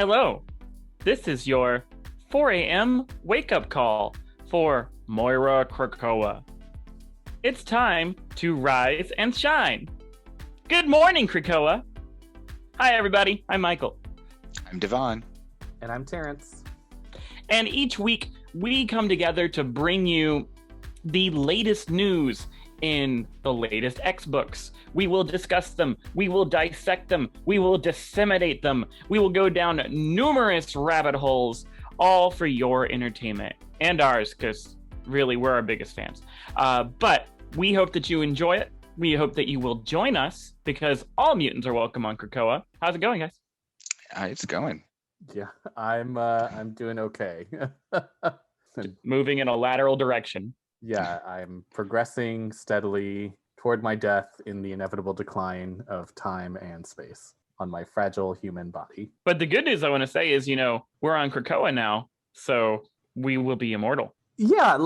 Hello, this is your 4 a.m. wake-up call for Moira Krakoa. It's time to rise and shine. Good morning, Krakoa. Hi, everybody. I'm Michael. I'm DeVon. And I'm Terence. And each week, we come together to bring you the latest news in the latest X books. We will discuss them. We will dissect them. We will disseminate them. We will go down numerous rabbit holes, all for your entertainment and ours, because really, we're our biggest fans. But we hope that you enjoy it. We hope that you will join us, because all mutants are welcome on Krakoa. How's it going, guys? It's going. Yeah, I'm doing okay. Moving in a lateral direction. Yeah, I'm progressing steadily toward my death in the inevitable decline of time and space on my fragile human body. But the good news I want to say is, we're on Krakoa now, so we will be immortal. Yeah,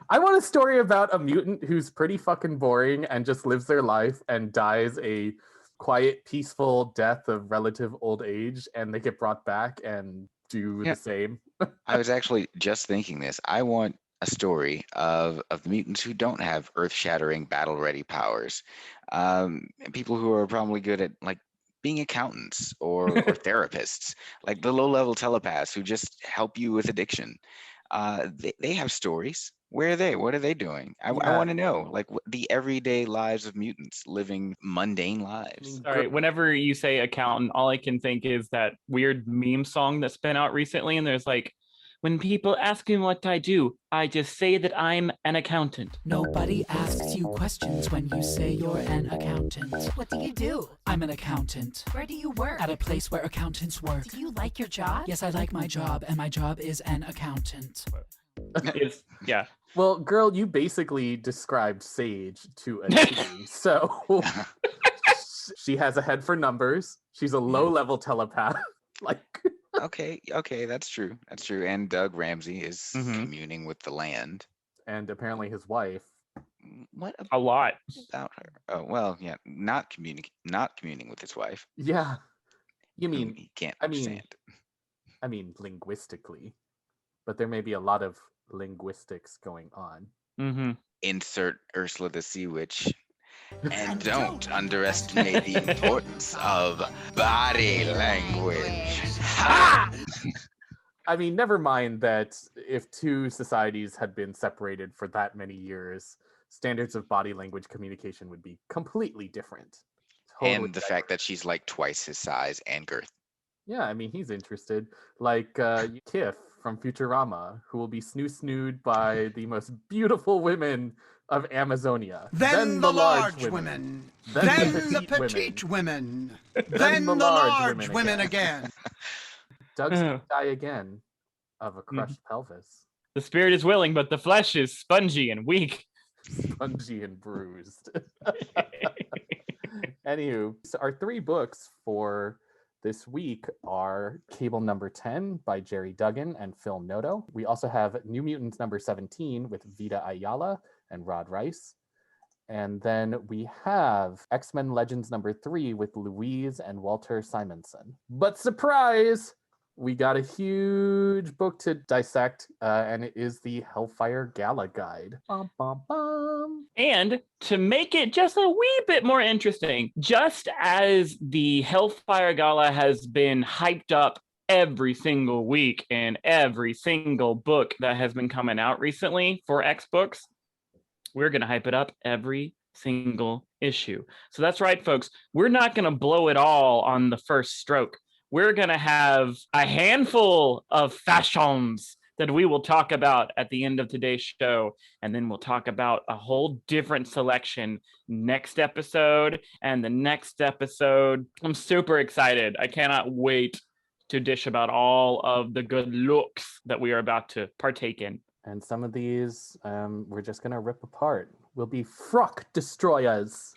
I want a story about a mutant who's pretty fucking boring and just lives their life and dies a quiet, peaceful death of relative old age, and they get brought back and do the same. I was actually just thinking this. I want a story of mutants who don't have earth-shattering, battle-ready powers. People who are probably good at being accountants or therapists, like the low-level telepaths who just help you with addiction. They have stories. Where are they? What are they doing? I want to know, the everyday lives of mutants living mundane lives. All right, whenever you say accountant, all I can think is that weird meme song that's been out recently, and there's when people ask me what I do, I just say that I'm an accountant. Nobody asks you questions when you say you're an accountant. What do you do? I'm an accountant. Where do you work? At a place where accountants work. Do you like your job? Yes, I like my job, and my job is an accountant. Yeah. Well, girl, you basically described Sage to a T. So she has a head for numbers. She's a low-level telepath. Okay, that's true. That's true. And Doug Ramsey is communing with the land. And apparently his wife. What a lot about her? Oh, well, yeah, not communing with his wife. Yeah. You mean he can't understand. I mean linguistically. But there may be a lot of linguistics going on. Mm-hmm. Insert Ursula the Sea Witch. And don't underestimate the importance of body language. Ha! I mean, never mind that if two societies had been separated for that many years, standards of body language communication would be completely different. Totally and the different. Fact that she's twice his size and girth. Yeah, I mean, he's interested. Kif from Futurama, who will be snoo-snooed by the most beautiful women of Amazonia. Then the large women. Then the petite women. Then the large women again. Doug's gonna die again of a crushed pelvis. The spirit is willing, but the flesh is spongy and weak. Spongy and bruised. Anywho, so our three books for this week are Cable number 10 by Jerry Duggan and Phil Noto. We also have New Mutants number 17 with Vita Ayala and Rod Rice. And then we have X-Men Legends number 3 with Louise and Walter Simonson. But surprise! We got a huge book to dissect, and it is the Hellfire Gala Guide. Bum, bum, bum. And to make it just a wee bit more interesting, just as the Hellfire Gala has been hyped up every single week in every single book that has been coming out recently for X books, we're going to hype it up every single issue. So that's right, folks. We're not going to blow it all on the first stroke. We're going to have a handful of fashions that we will talk about at the end of today's show. And then we'll talk about a whole different selection next episode and the next episode. I'm super excited. I cannot wait to dish about all of the good looks that we are about to partake in. And some of these we're just going to rip apart. We'll be frock destroyers.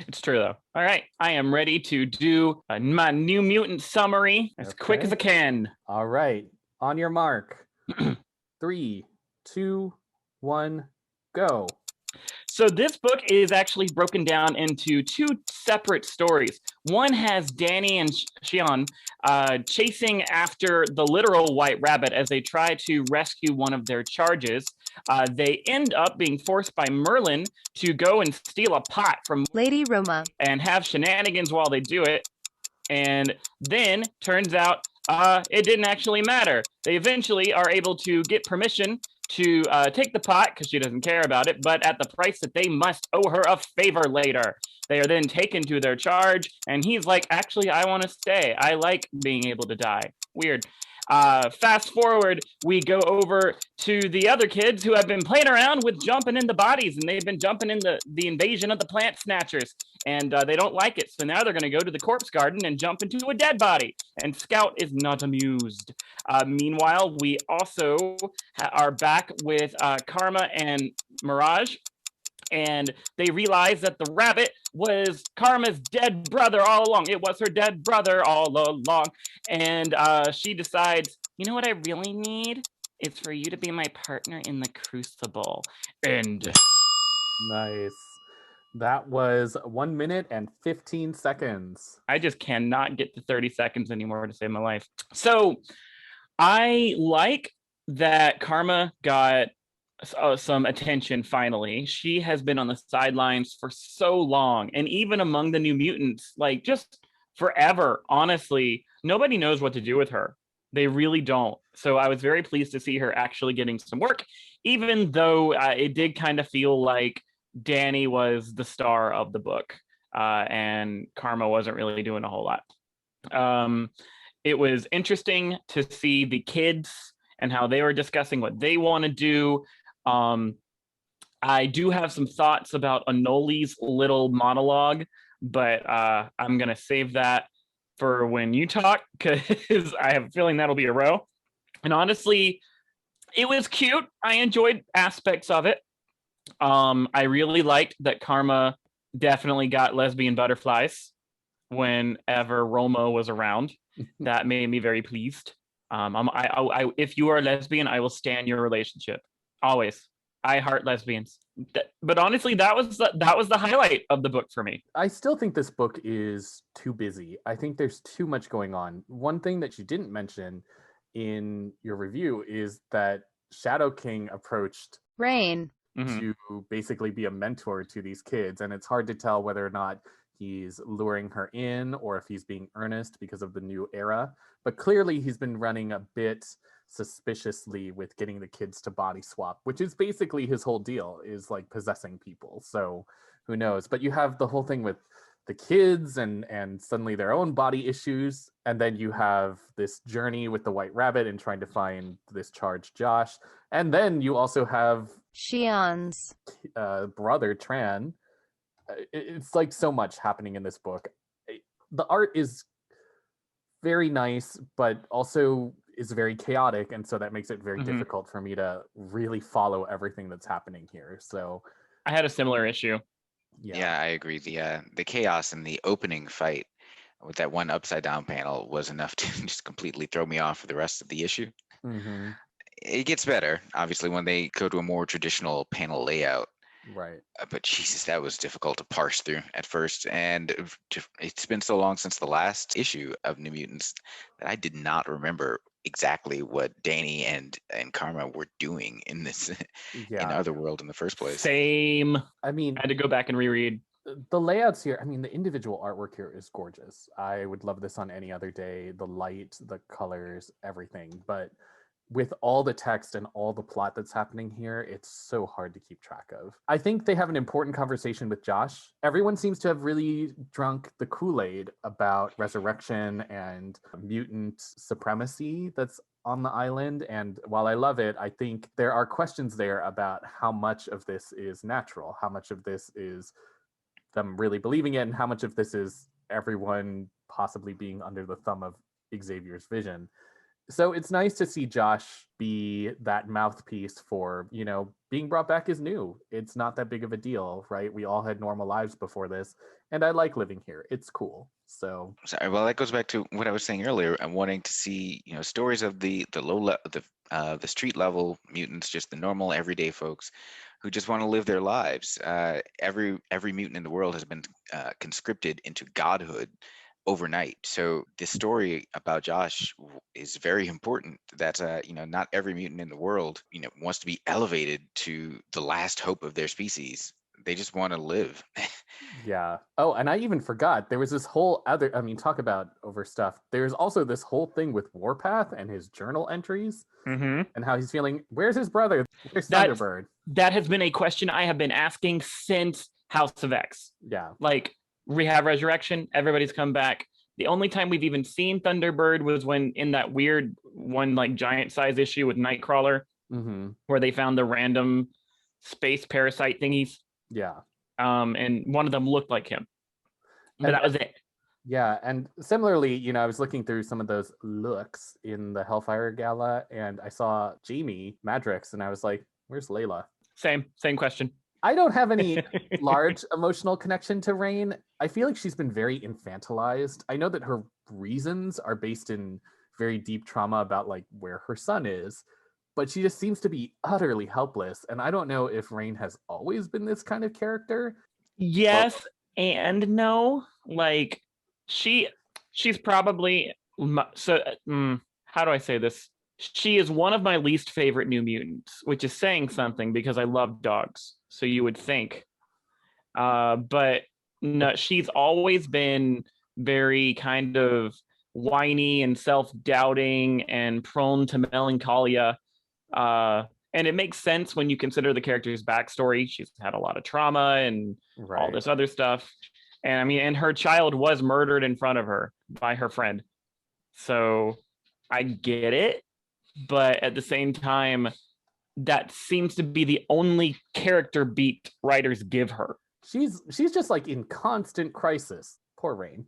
It's true, though. All right. I am ready to do my New Mutant summary as quick as I can. All right. On your mark. 3, 2, 1, go. So this book is actually broken down into two separate stories. One has Danny and Xian chasing after the literal White Rabbit as they try to rescue one of their charges. They end up being forced by Merlin to go and steal a pot from Lady Roma and have shenanigans while they do it. And then turns out it didn't actually matter. They eventually are able to get permission to take the pot because she doesn't care about it, but at the price that they must owe her a favor later. They are then taken to their charge, and he's like, actually, I want to stay. I like being able to die. Weird. Fast forward, we go over to the other kids who have been playing around with jumping into bodies, and they've been jumping in the invasion of the plant snatchers, and they don't like it. So now they're going to go to the corpse garden and jump into a dead body, and Scout is not amused. Meanwhile, we also are back with Karma and Mirage, and they realize that the rabbit was Karma's dead brother all along. It was her dead brother all along. And she decides, you know what I really need? It's for you to be my partner in the Crucible. And Nice. That was 1 minute and 15 seconds. I just cannot get to 30 seconds anymore to save my life. So I like that Karma got some attention finally. She has been on the sidelines for so long, and even among the New Mutants, like just forever. Honestly, nobody knows what to do with her. They really don't. So I was very pleased to see her actually getting some work, even though it did kind of feel like Danny was the star of the book, and Karma wasn't really doing a whole lot. It was interesting to see the kids and how they were discussing what they want to do. I do have some thoughts about Anoli's little monologue, but I'm going to save that for when you talk, because I have a feeling that'll be a row. And honestly, it was cute. I enjoyed aspects of it. I really liked that Karma definitely got lesbian butterflies whenever Roma was around. That made me very pleased. If you are a lesbian, I will stand your relationship. Always. I heart lesbians. But honestly, that was the highlight of the book for me. I still think this book is too busy. I think there's too much going on. One thing that you didn't mention in your review is that Shadow King approached Rain to basically be a mentor to these kids, and it's hard to tell whether or not he's luring her in or if he's being earnest because of the new era. But clearly he's been running a bit suspiciously with getting the kids to body swap, which is basically his whole deal, is like possessing people. So who knows? But you have the whole thing with the kids and suddenly their own body issues, and then you have this journey with the White Rabbit and trying to find this charged Josh, and then you also have Xian's brother Tran. It's like so much happening in this book. The art is very nice, but also is very chaotic, and so that makes it very difficult for me to really follow everything that's happening here. So I had a similar issue. Yeah, I agree. The chaos in the opening fight with that one upside down panel was enough to just completely throw me off for the rest of the issue. It gets better, obviously, when they go to a more traditional panel layout. Right. But Jesus, that was difficult to parse through at first. And it's been so long since the last issue of New Mutants that I did not remember exactly what Danny and Karma were doing in this in Otherworld in the first place. Same. I mean, I had to go back and reread. The layouts here, I mean, the individual artwork here is gorgeous. I would love this on any other day. The light, the colors, everything. But with all the text and all the plot that's happening here, it's so hard to keep track of. I think they have an important conversation with Josh. Everyone seems to have really drunk the Kool-Aid about resurrection and mutant supremacy that's on the island. And while I love it, I think there are questions there about how much of this is natural, how much of this is them really believing it, and how much of this is everyone possibly being under the thumb of Xavier's vision. So it's nice to see Josh be that mouthpiece for, you know, being brought back is new. It's not that big of a deal, right? We all had normal lives before this, and I like living here. It's cool. So sorry, well, that goes back to what I was saying earlier. I'm wanting to see, you know, stories of the street level mutants, just the normal everyday folks who just want to live their lives. Every mutant in the world has been conscripted into godhood overnight. So this story about Josh is very important. That not every mutant in the world wants to be elevated to the last hope of their species. They just want to live. Yeah. Oh, and I even forgot there was this whole other, talk about overstuffed. There's also this whole thing with Warpath and his journal entries and how he's feeling. Where's his brother? Where's Thunderbird? That has been a question I have been asking since House of X. Yeah. Like, Rehab Resurrection, everybody's come back. The only time we've even seen Thunderbird was when in that weird one, like, giant size issue with Nightcrawler, where they found the random space parasite thingies. Yeah. And one of them looked like him. But that was it. Yeah, and similarly, I was looking through some of those looks in the Hellfire Gala, and I saw Jamie Madrox, and I was like, where's Layla? Same question. I don't have any large emotional connection to Rain. I feel like she's been very infantilized. I know that her reasons are based in very deep trauma about like where her son is, but she just seems to be utterly helpless. And I don't know if Rain has always been this kind of character. Yes and no. Like, she's probably how do I say this? She is one of my least favorite New Mutants, which is saying something because I love dogs. So you would think. But no, she's always been very kind of whiny and self-doubting and prone to melancholia. And it makes sense when you consider the character's backstory. She's had a lot of trauma and all this other stuff. And and her child was murdered in front of her by her friend. So I get it. But at the same time, that seems to be the only character beat writers give her. She's just like in constant crisis. Poor Rain.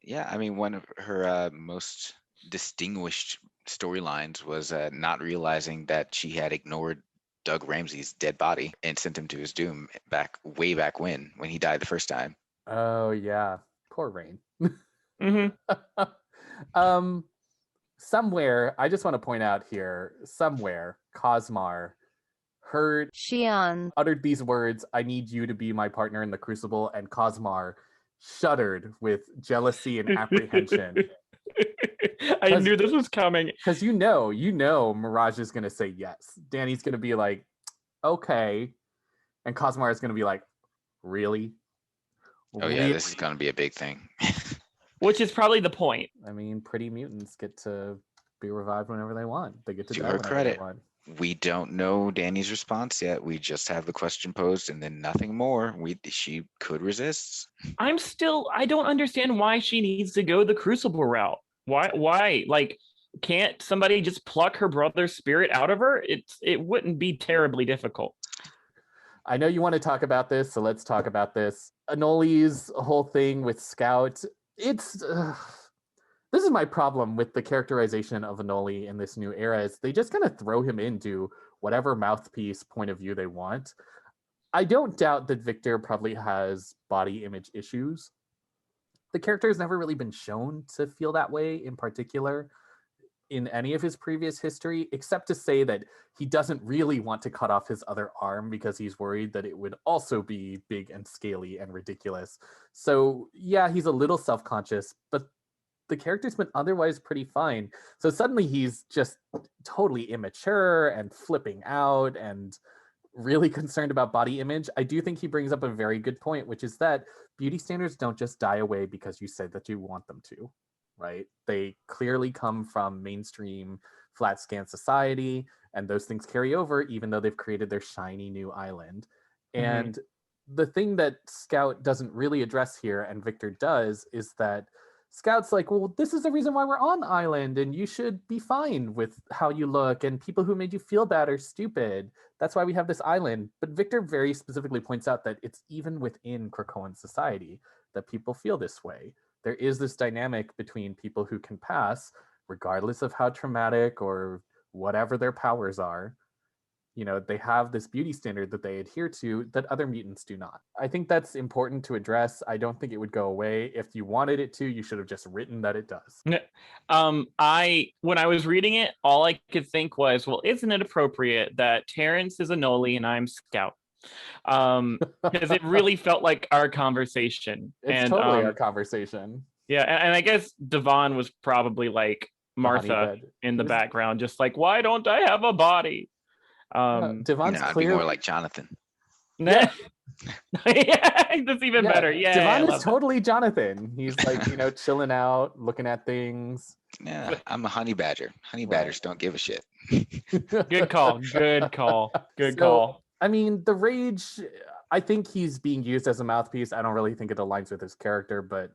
Yeah, one of her most distinguished storylines was not realizing that she had ignored Doug Ramsey's dead body and sent him to his doom way back when he died the first time. Oh yeah, poor Rain. Somewhere, I just want to point out here, somewhere, Cosmar heard Shion uttered these words, "I need you to be my partner in the Crucible," and Cosmar shuddered with jealousy and apprehension. I knew this was coming. Because you know Mirage is going to say yes. Danny's going to be like, okay. And Cosmar is going to be like, really? Oh yeah, this is going to be a big thing. Which is probably the point. Pretty mutants get to be revived whenever they want. They get to die her whenever credit. they want. We don't know Danny's response yet. We just have the question posed and then nothing more. She could resist. I don't understand why she needs to go the Crucible route. Why? Like, can't somebody just pluck her brother's spirit out of her? It wouldn't be terribly difficult. I know you want to talk about this, so let's talk about this. Anoli's whole thing with Scout. This is my problem with the characterization of Anoli in this new era, is they just kind of throw him into whatever mouthpiece point of view they want. I don't doubt that Victor probably has body image issues. The character has never really been shown to feel that way in particular in any of his previous history, except to say that he doesn't really want to cut off his other arm because he's worried that it would also be big and scaly and ridiculous. So yeah, he's a little self-conscious, but the character's been otherwise pretty fine. So suddenly he's just totally immature and flipping out and really concerned about body image. I do think he brings up a very good point, which is that beauty standards don't just die away because you say that you want them to, right? They clearly come from mainstream flat scan society, and those things carry over even though they've created their shiny new island. And the thing that Scout doesn't really address here, and Victor does, is that Scout's like, well, this is the reason why we're on the island, and you should be fine with how you look, and people who made you feel bad are stupid. That's why we have this island. But Victor very specifically points out that it's even within Krakoan society that people feel this way. There is this dynamic between people who can pass, regardless of how traumatic or whatever their powers are, they have this beauty standard that they adhere to that other mutants do not. I think that's important to address. I don't think it would go away. If you wanted it to, you should have just written that it does. When I was reading it, all I could think was, well, isn't it appropriate that Terence is a Noli and I'm Scout? Because it really felt like our conversation. It's totally our conversation. Yeah, and I guess DeVon was probably like Martha in the background, just like, why don't I have a body? DeVon's I'd be more like Jonathan. Yeah, that's even better. Yeah, DeVon is totally Jonathan. He's like, chilling out, looking at things. Yeah, I'm a honey badger. Honey badgers don't give a shit. Good call. Good call. I mean, the rage, I think he's being used as a mouthpiece. I don't really think it aligns with his character, but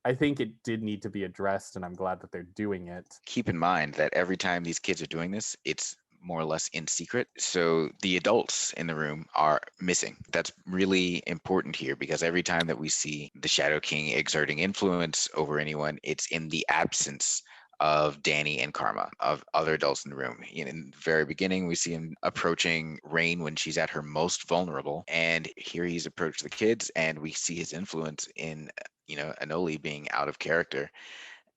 I think it did need to be addressed, and I'm glad that they're doing it. Keep in mind that every time these kids are doing this, it's more or less in secret. So the adults in the room are missing. That's really important here, because every time that we see the Shadow King exerting influence over anyone, it's in the absence of Danny and Karma, of other adults in the room. In the very beginning, we see him approaching Rain when she's at her most vulnerable. And here he's approached the kids, and we see his influence in, Anoli being out of character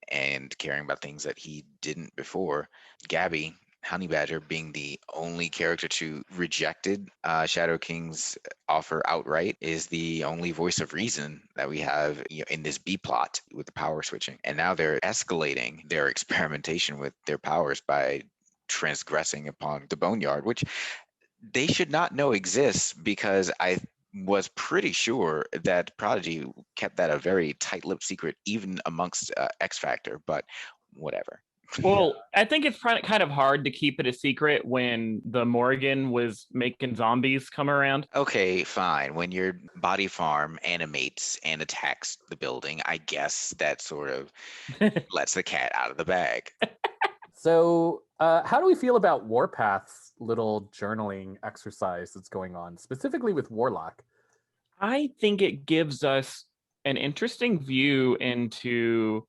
and caring about things that he didn't before. Gabby, Honey Badger, being the only character to rejected Shadow King's offer outright, is the only voice of reason that we have in this B plot with the power switching. And now they're escalating their experimentation with their powers by transgressing upon the Boneyard, which they should not know exists, because I was pretty sure that Prodigy kept that a very tight-lipped secret, even amongst X Factor, but whatever. Well, I think it's kind of hard to keep it a secret when the Morgan was making zombies come around. Okay, fine. When your body farm animates and attacks the building, I guess that sort of lets the cat out of the bag. So how do we feel about Warpath's little journaling exercise that's going on, specifically with Warlock? I think it gives us an interesting view into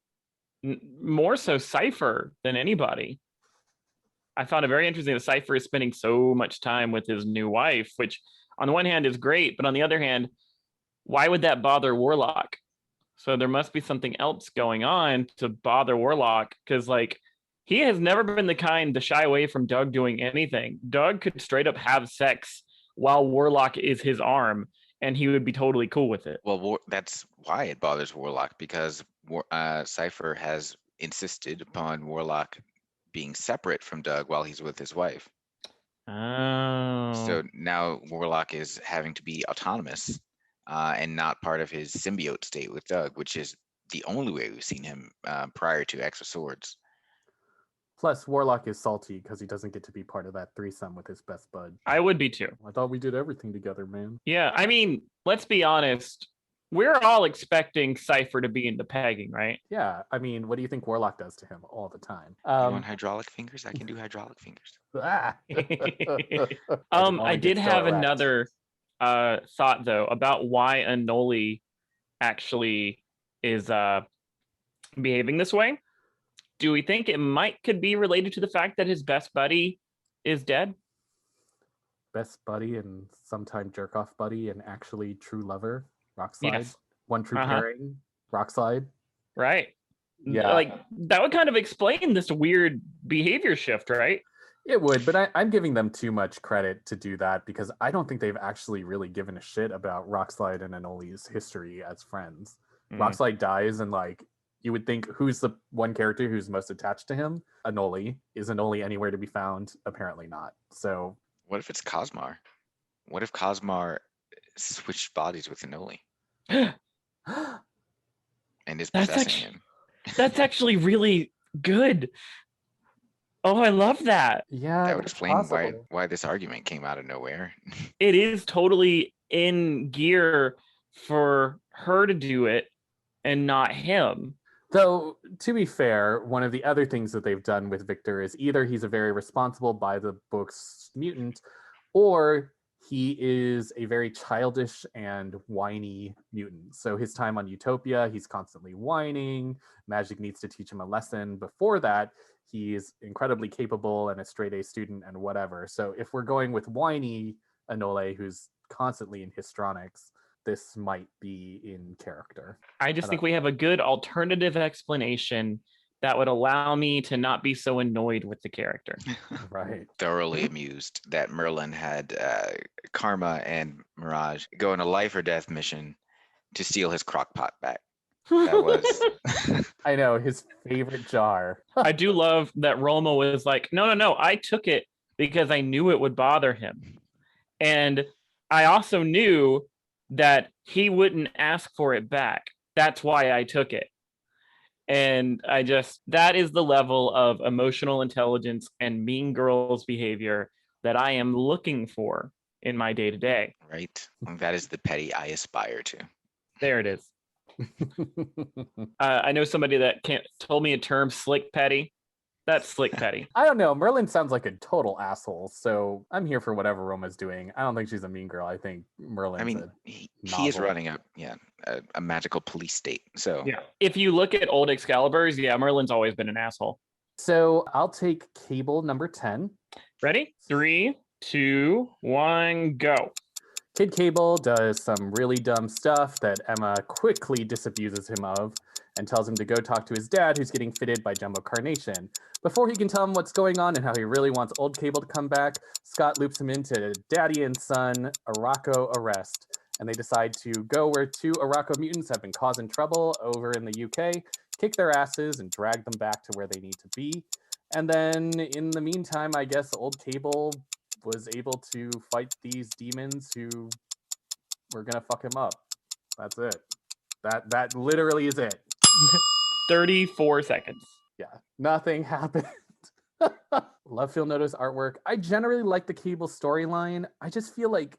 more so Cypher than anybody. I found it very interesting that Cypher is spending so much time with his new wife, which on the one hand is great, but on the other hand, why would that bother Warlock? So there must be something else going on to bother Warlock, because he has never been the kind to shy away from Doug doing anything. Doug could straight up have sex while Warlock is his arm, and he would be totally cool with it. Well, that's why it bothers Warlock, because Cypher has insisted upon Warlock being separate from Doug while he's with his wife. Oh. So now Warlock is having to be autonomous and not part of his symbiote state with Doug, which is the only way we've seen him prior to X of Swords. Plus, Warlock is salty because he doesn't get to be part of that threesome with his best bud. I would be too. I thought we did everything together, man. Yeah, I mean, let's be honest. We're all expecting Cypher to be into pegging, right? Yeah, I mean, what do you think Warlock does to him all the time? You want hydraulic fingers? I can do hydraulic fingers. I did have another thought, though, about why Anoli actually is behaving this way. Do we think it could be related to the fact that his best buddy is dead? Best buddy and sometime jerk-off buddy and actually true lover? Rockslide, yes. One true pairing, Rockslide. Right. Yeah. That would kind of explain this weird behavior shift, right? It would, but I'm giving them too much credit to do that, because I don't think they've actually really given a shit about Rockslide and Anoli's history as friends. Rockslide dies, and you would think, who's the one character who's most attached to him? Anoli. Is Anoli anywhere to be found? Apparently not. So what if it's Cosmar? What if Cosmar switched bodies with Anoli and is possessing him? That's actually really good. Oh, I love that. Yeah, that would explain why this argument came out of nowhere. It is totally in gear for her to do it and not him. Though, to be fair, one of the other things that they've done with Victor is either he's a very responsible by the books mutant, or he is a very childish and whiny mutant. So his time on Utopia, he's constantly whining. Magic needs to teach him a lesson. Before that, he's incredibly capable and a straight A student and whatever. So if we're going with whiny Anole, who's constantly in histrionics, this might be in character. I just think we have a good alternative explanation that would allow me to not be so annoyed with the character. Right. Thoroughly amused that Merlin had Karma and Mirage go on a life or death mission to steal his crock pot back. That was I know, his favorite jar. I do love that Roma was like, no, I took it because I knew it would bother him. And I also knew that he wouldn't ask for it back. That's why I took it. And that is the level of emotional intelligence and mean girls behavior that I am looking for in my day to day. right. That is the petty I aspire to. There it is. I know somebody that told me a term, slick petty. That's slick petty. I don't know. Merlin sounds like a total asshole, so I'm here for whatever Roma's doing. I don't think she's a mean girl. I think Merlin's he is running a magical police state. So yeah, if you look at old Excaliburs, Merlin's always been an asshole. So I'll take Cable number 10. Ready? 3, 2, 1, go. Kid Cable does some really dumb stuff that Emma quickly disabuses him of and tells him to go talk to his dad, who's getting fitted by Jumbo Carnation. Before he can tell him what's going on and how he really wants old Cable to come back, Scott loops him into Daddy and Son Oracle arrest, and they decide to go where 2 Oracle mutants have been causing trouble over in the UK, kick their asses, and drag them back to where they need to be. And then in the meantime, I guess old Cable was able to fight these demons who were gonna fuck him up. That's it. That literally is it. 34 seconds. Yeah, nothing happened. Love Phil Noto's artwork. I generally like the Cable storyline. I just feel like,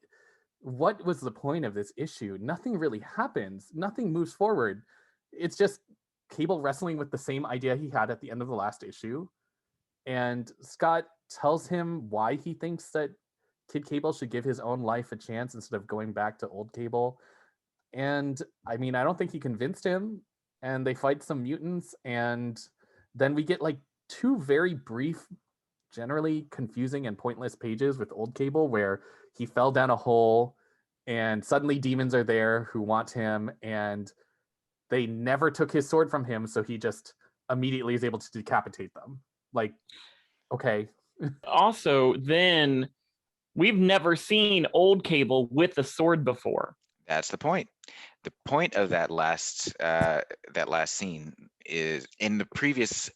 what was the point of this issue? Nothing really happens. Nothing moves forward. It's just Cable wrestling with the same idea he had at the end of the last issue. And Scott tells him why he thinks that Kid Cable should give his own life a chance instead of going back to old Cable. And I mean, I don't think he convinced him. And they fight some mutants, and then we get like 2 very brief, generally confusing and pointless pages with old Cable where he fell down a hole and suddenly demons are there who want him, and they never took his sword from him, so he just immediately is able to decapitate them. Like, okay. Also, then we've never seen old Cable with a sword before. That's the point. The point of that last scene is in the previous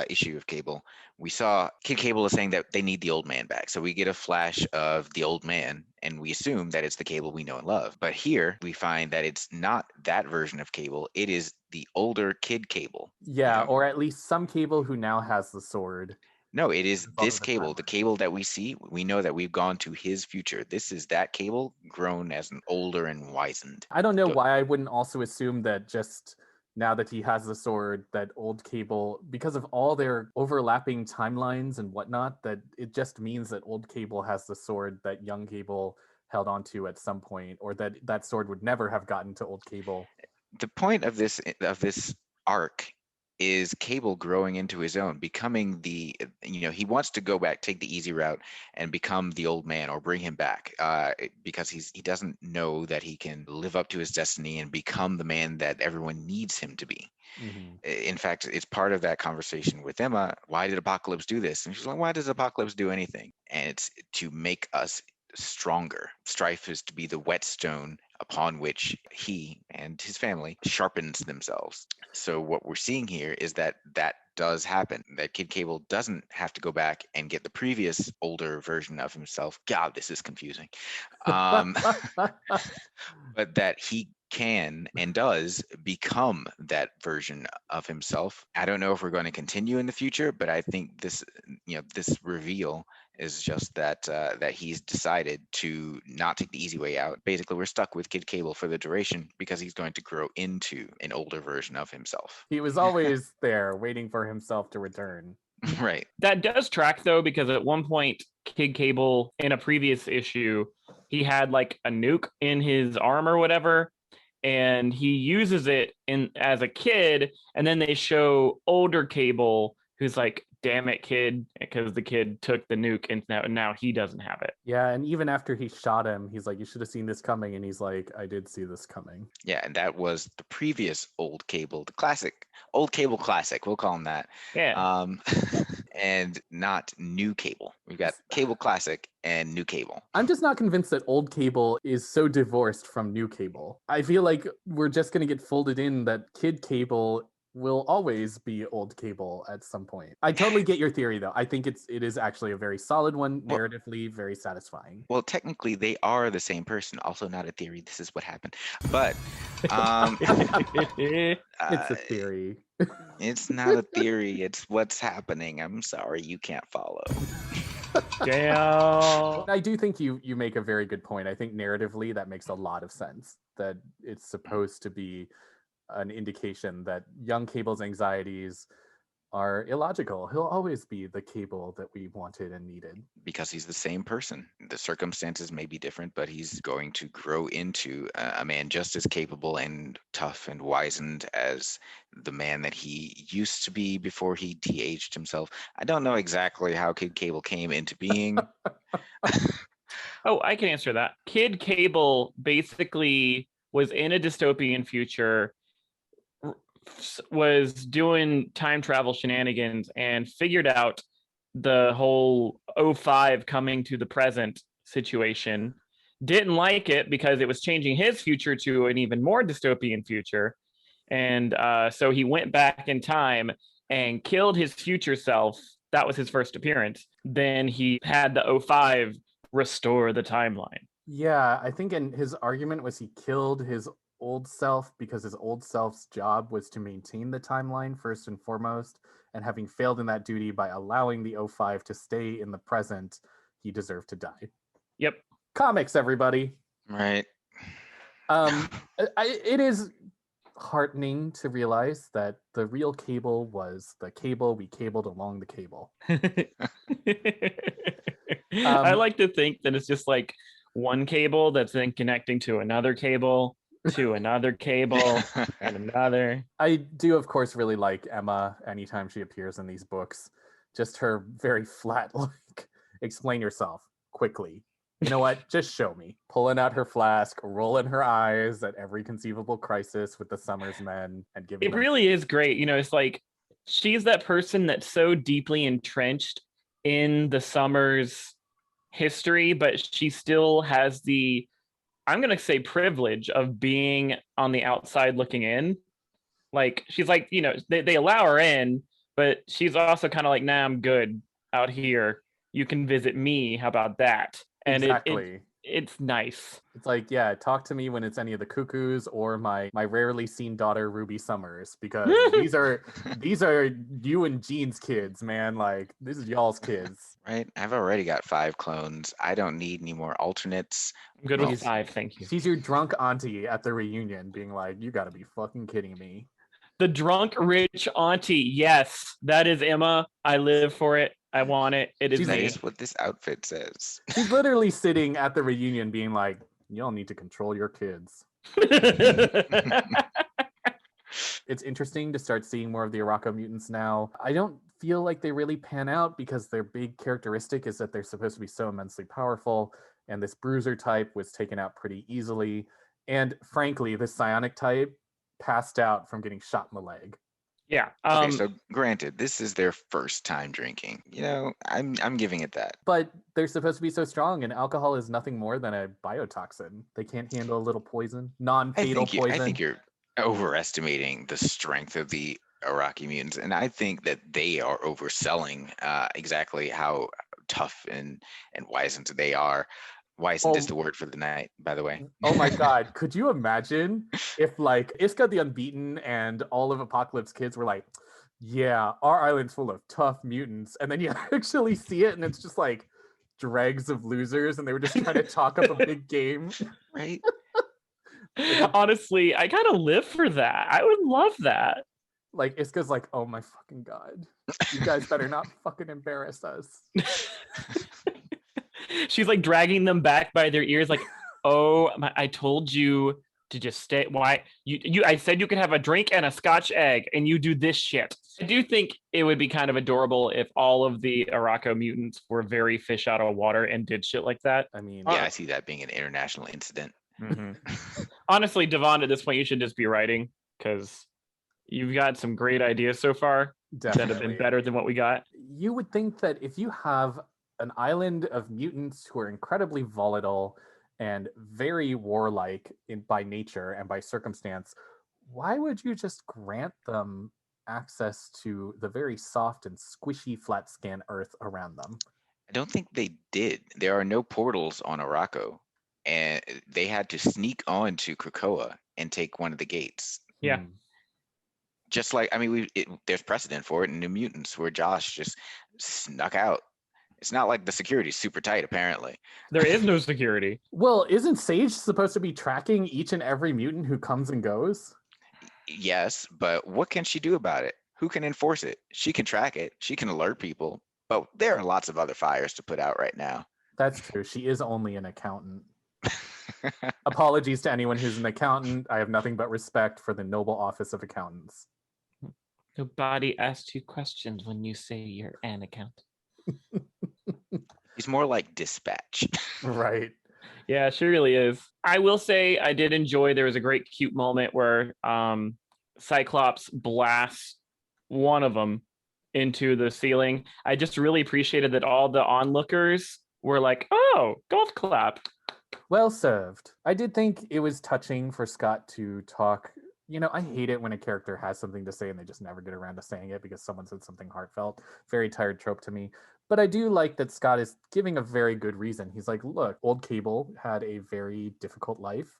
issue of Cable, we saw Kid Cable is saying that they need the old man back. So we get a flash of the old man, and we assume that it's the Cable we know and love. But here we find that it's not that version of Cable. It is the older Kid Cable. Yeah, or at least some Cable who now has the sword. No, it is this Cable, the Cable that we see. We know that we've gone to his future. This is that Cable grown as an older and wizened. I don't know why I wouldn't also assume that just now that he has the sword, that old Cable, because of all their overlapping timelines and whatnot, that it just means that old Cable has the sword that young Cable held onto at some point, or that sword would never have gotten to old Cable. The point of this arc is Cable growing into his own, becoming he wants to go back, take the easy route, and become the old man, or bring him back, because he doesn't know that he can live up to his destiny and become the man that everyone needs him to be. Mm-hmm. In fact, it's part of that conversation with Emma. Why did Apocalypse do this? And she's like, why does Apocalypse do anything? And it's to make us stronger. Strife is to be the whetstone upon which he and his family sharpens themselves. So what we're seeing here is that does happen, that Kid Cable doesn't have to go back and get the previous older version of himself. God, this is confusing. But that he can and does become that version of himself. I don't know if we're going to continue in the future, but I think this reveal is just that he's decided to not take the easy way out. Basically, we're stuck with Kid Cable for the duration because he's going to grow into an older version of himself. He was always there waiting for himself to return. Right. That does track, though, because at one point, Kid Cable, in a previous issue, he had like a nuke in his arm or whatever, and he uses it as a kid, and then they show older Cable who's like damn it, kid, because the kid took the nuke and now he doesn't have it. Yeah, and even after he shot him, he's like, you should have seen this coming. And he's like, I did see this coming. Yeah, and that was the previous old Cable, the classic, old Cable classic, we'll call him that. Yeah. And not new Cable. We've got Cable Classic and new Cable. I'm just not convinced that old Cable is so divorced from new Cable. I feel like we're just going to get folded in that Kid Cable will always be old Cable at some point. I totally get your theory, though. I think it is actually a very solid one, narratively very satisfying. Well, technically, they are the same person. Also, not a theory. This is what happened. But It's a theory. It's not a theory. It's what's happening. I'm sorry, you can't follow. Damn. I do think you make a very good point. I think narratively that makes a lot of sense. That it's supposed to be an indication that young Cable's anxieties are illogical. He'll always be the Cable that we wanted and needed. Because he's the same person. The circumstances may be different, but he's going to grow into a man just as capable and tough and wizened as the man that he used to be before he de-aged himself. I don't know exactly how Kid Cable came into being. Oh, I can answer that. Kid Cable basically was in a dystopian future, was doing time travel shenanigans, and figured out the whole 05 coming to the present situation. Didn't like it because it was changing his future to an even more dystopian future. And so he went back in time and killed his future self. That was his first appearance. Then he had the 05 restore the timeline. Yeah, I think in his argument was he killed his old self because his old self's job was to maintain the timeline first and foremost, and having failed in that duty by allowing the 05 to stay in the present, he deserved to die. Yep. Comics, everybody. Right. It is heartening to realize that the real Cable was the Cable we cabled along the cable. I like to think that it's just like one cable that's then connecting to another cable to another cable and another. I do, of course, really like Emma anytime she appears in these books. Just her very flat, like, explain yourself quickly. You know what? Just show me. Pulling out her flask, rolling her eyes at every conceivable crisis with the Summers men, and giving it really is great. You know, it's like she's that person that's so deeply entrenched in the Summers history, but she still has the, I'm going to say, privilege of being on the outside looking in. Like, she's like, you know, they allow her in, but she's also kind of like, nah, I'm good out here. You can visit me. How about that? And exactly. It's nice. It's like, yeah, talk to me when it's any of the Cuckoos or my rarely seen daughter, Ruby Summers, because these are you and Jean's kids, man. Like, this is y'all's kids. Right? I've already got 5 clones. I don't need any more alternates. I'm good with 5, thank you. She's your drunk auntie at the reunion being like, you gotta be fucking kidding me. The drunk rich auntie. Yes, that is Emma. I live for it. I want it. It is That me. is what this outfit says. She's literally sitting at the reunion being like, y'all need to control your kids. It's interesting to start seeing more of the Oracle Mutants now. I don't feel like they really pan out because their big characteristic is that they're supposed to be so immensely powerful, and this bruiser type was taken out pretty easily. And frankly, the psionic type passed out from getting shot in the leg. Yeah. Okay, so granted, this is their first time drinking. You know, I'm giving it that. But they're supposed to be so strong, and alcohol is nothing more than a biotoxin. They can't handle a little poison, non-fatal poison. I think you're overestimating the strength of the Oracle Mutants, and I think that they are overselling exactly how tough and wizened they are. Wizened is the word for the night, by the way. Oh my God. Could you imagine if like Iska the Unbeaten and all of Apocalypse kids were like, yeah, our island's full of tough mutants. And then you actually see it and it's just like dregs of losers and they were just trying to talk up a big game. Right? Honestly, I kind of live for that. I would love that. Like Iska's like, oh my fucking God. You guys better not fucking embarrass us. She's like dragging them back by their ears, like, "Oh, I told you to just stay. Why you? I said you could have a drink and a Scotch egg, and you do this shit." I do think it would be kind of adorable if all of the Oracle mutants were very fish out of water and did shit like that. I mean, Yeah, I see that being an international incident. Honestly, DeVon, at this point, you should just be writing because you've got some great ideas so far that have definitely. been better than what we got. You would think that if you have an island of mutants who are incredibly volatile and very warlike by nature and by circumstance, why would you just grant them access to the very soft and squishy flat scan earth around them? I don't think they did. There are no portals on Oracle, and they had to sneak onto Krakoa and take one of the gates. Yeah. Just like, I mean, there's precedent for it in New Mutants where Josh just snuck out. It's not like the security's super tight, apparently. There is no security. Well, isn't Sage supposed to be tracking each and every mutant who comes and goes? Yes, but what can she do about it? Who can enforce it? She can track it. She can alert people. But there are lots of other fires to put out right now. That's true. She is only an accountant. Apologies to anyone who's an accountant. I have nothing but respect for the noble office of accountants. Nobody asks you questions when you say you're an accountant. He's more like dispatch. Right. Yeah, she really is. I will say I did enjoy, there was a great cute moment where Cyclops blasts one of them into the ceiling. I just really appreciated that all the onlookers were like, oh, golf clap. Well served. I did think it was touching for Scott to talk. You know, I hate it when a character has something to say and they just never get around to saying it because someone said something heartfelt. Very tired trope to me. But I do like that Scott is giving a very good reason. He's like, look, old Cable had a very difficult life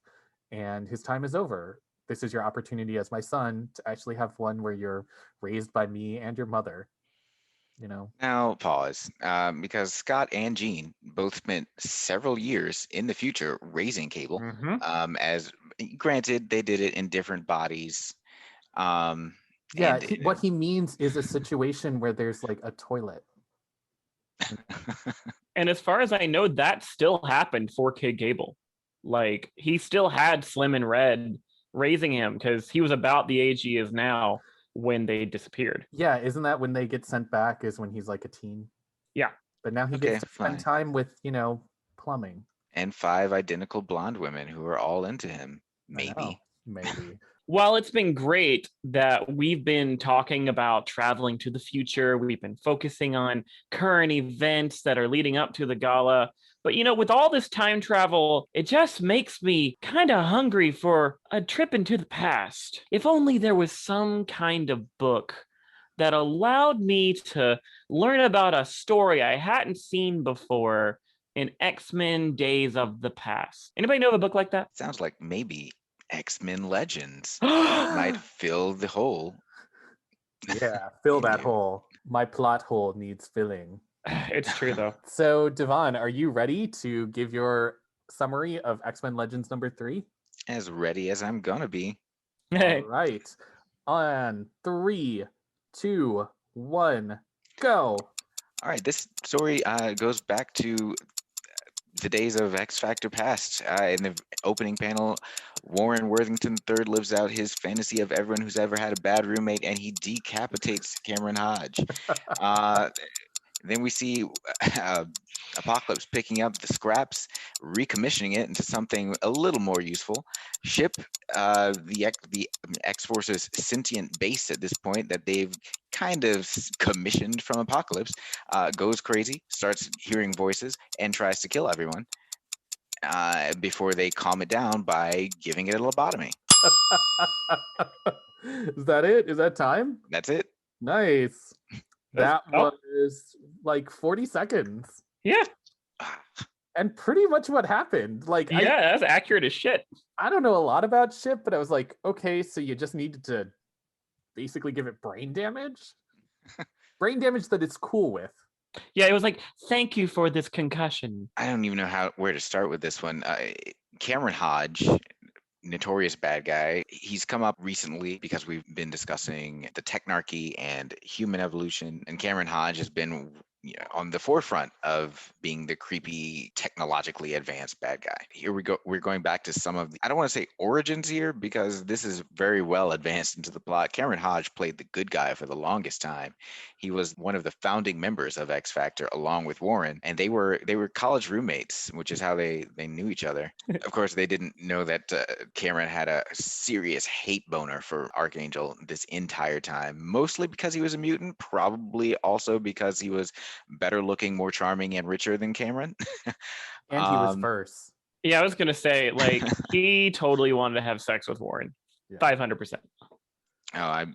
and his time is over. This is your opportunity as my son to actually have one where you're raised by me and your mother. You know. Now, pause, because Scott and Jean both spent several years in the future raising Cable. As granted, they did it in different bodies. What he means is a situation where there's like a toilet. And as far as I know, that still happened for Kid Gable. Like, he still had Slim and Red raising him because he was about the age he is now when they disappeared. Yeah, isn't that when they get sent back is when he's like a teen? Yeah. But now he gets to spend time with, plumbing. And 5 identical blonde women who are all into him. Maybe. While it's been great that we've been talking about traveling to the future, we've been focusing on current events that are leading up to the gala. But, with all this time travel, it just makes me kind of hungry for a trip into the past. If only there was some kind of book that allowed me to learn about a story I hadn't seen before in X-Men Days of the Past. Anybody know of a book like that? Sounds like maybe X-Men Legends might fill the hole. Yeah, fill that hole. My plot hole needs filling. It's true, though. So, DeVon, are you ready to give your summary of X-Men Legends number 3? As ready as I'm gonna be. All right. On 3, 2, 1, go. All right, this story goes back to the days of X Factor past. In the opening panel, Warren Worthington III lives out his fantasy of everyone who's ever had a bad roommate, and he decapitates Cameron Hodge. Then we see Apocalypse picking up the scraps, recommissioning it into something a little more useful. Ship, the X-Force's sentient base at this point that they've kind of commissioned from Apocalypse, goes crazy, starts hearing voices, and tries to kill everyone before they calm it down by giving it a lobotomy. Is that it? Is that time? That's it. Nice. That was like 40 seconds. Yeah. And pretty much what happened. Like, yeah, that's accurate as shit. I don't know a lot about shit, but I was like, okay, so you just needed to basically give it brain damage? Brain damage that it's cool with. Yeah, it was like, thank you for this concussion. I don't even know where to start with this one. Cameron Hodge, notorious bad guy. He's come up recently because we've been discussing the technarchy and human evolution, and Cameron Hodge has been on the forefront of being the creepy, technologically advanced bad guy. Here we go. We're going back to some of the, I don't want to say origins here because this is very well advanced into the plot. Cameron Hodge played the good guy for the longest time. He was one of the founding members of X Factor along with Warren, and they were college roommates, which is how they knew each other. Of course, they didn't know that Cameron had a serious hate boner for Archangel this entire time, mostly because he was a mutant, probably also because he was better looking, more charming, and richer than Cameron. And he was first. Yeah, I was gonna say, like, he totally wanted to have sex with Warren. 500%. Oh, I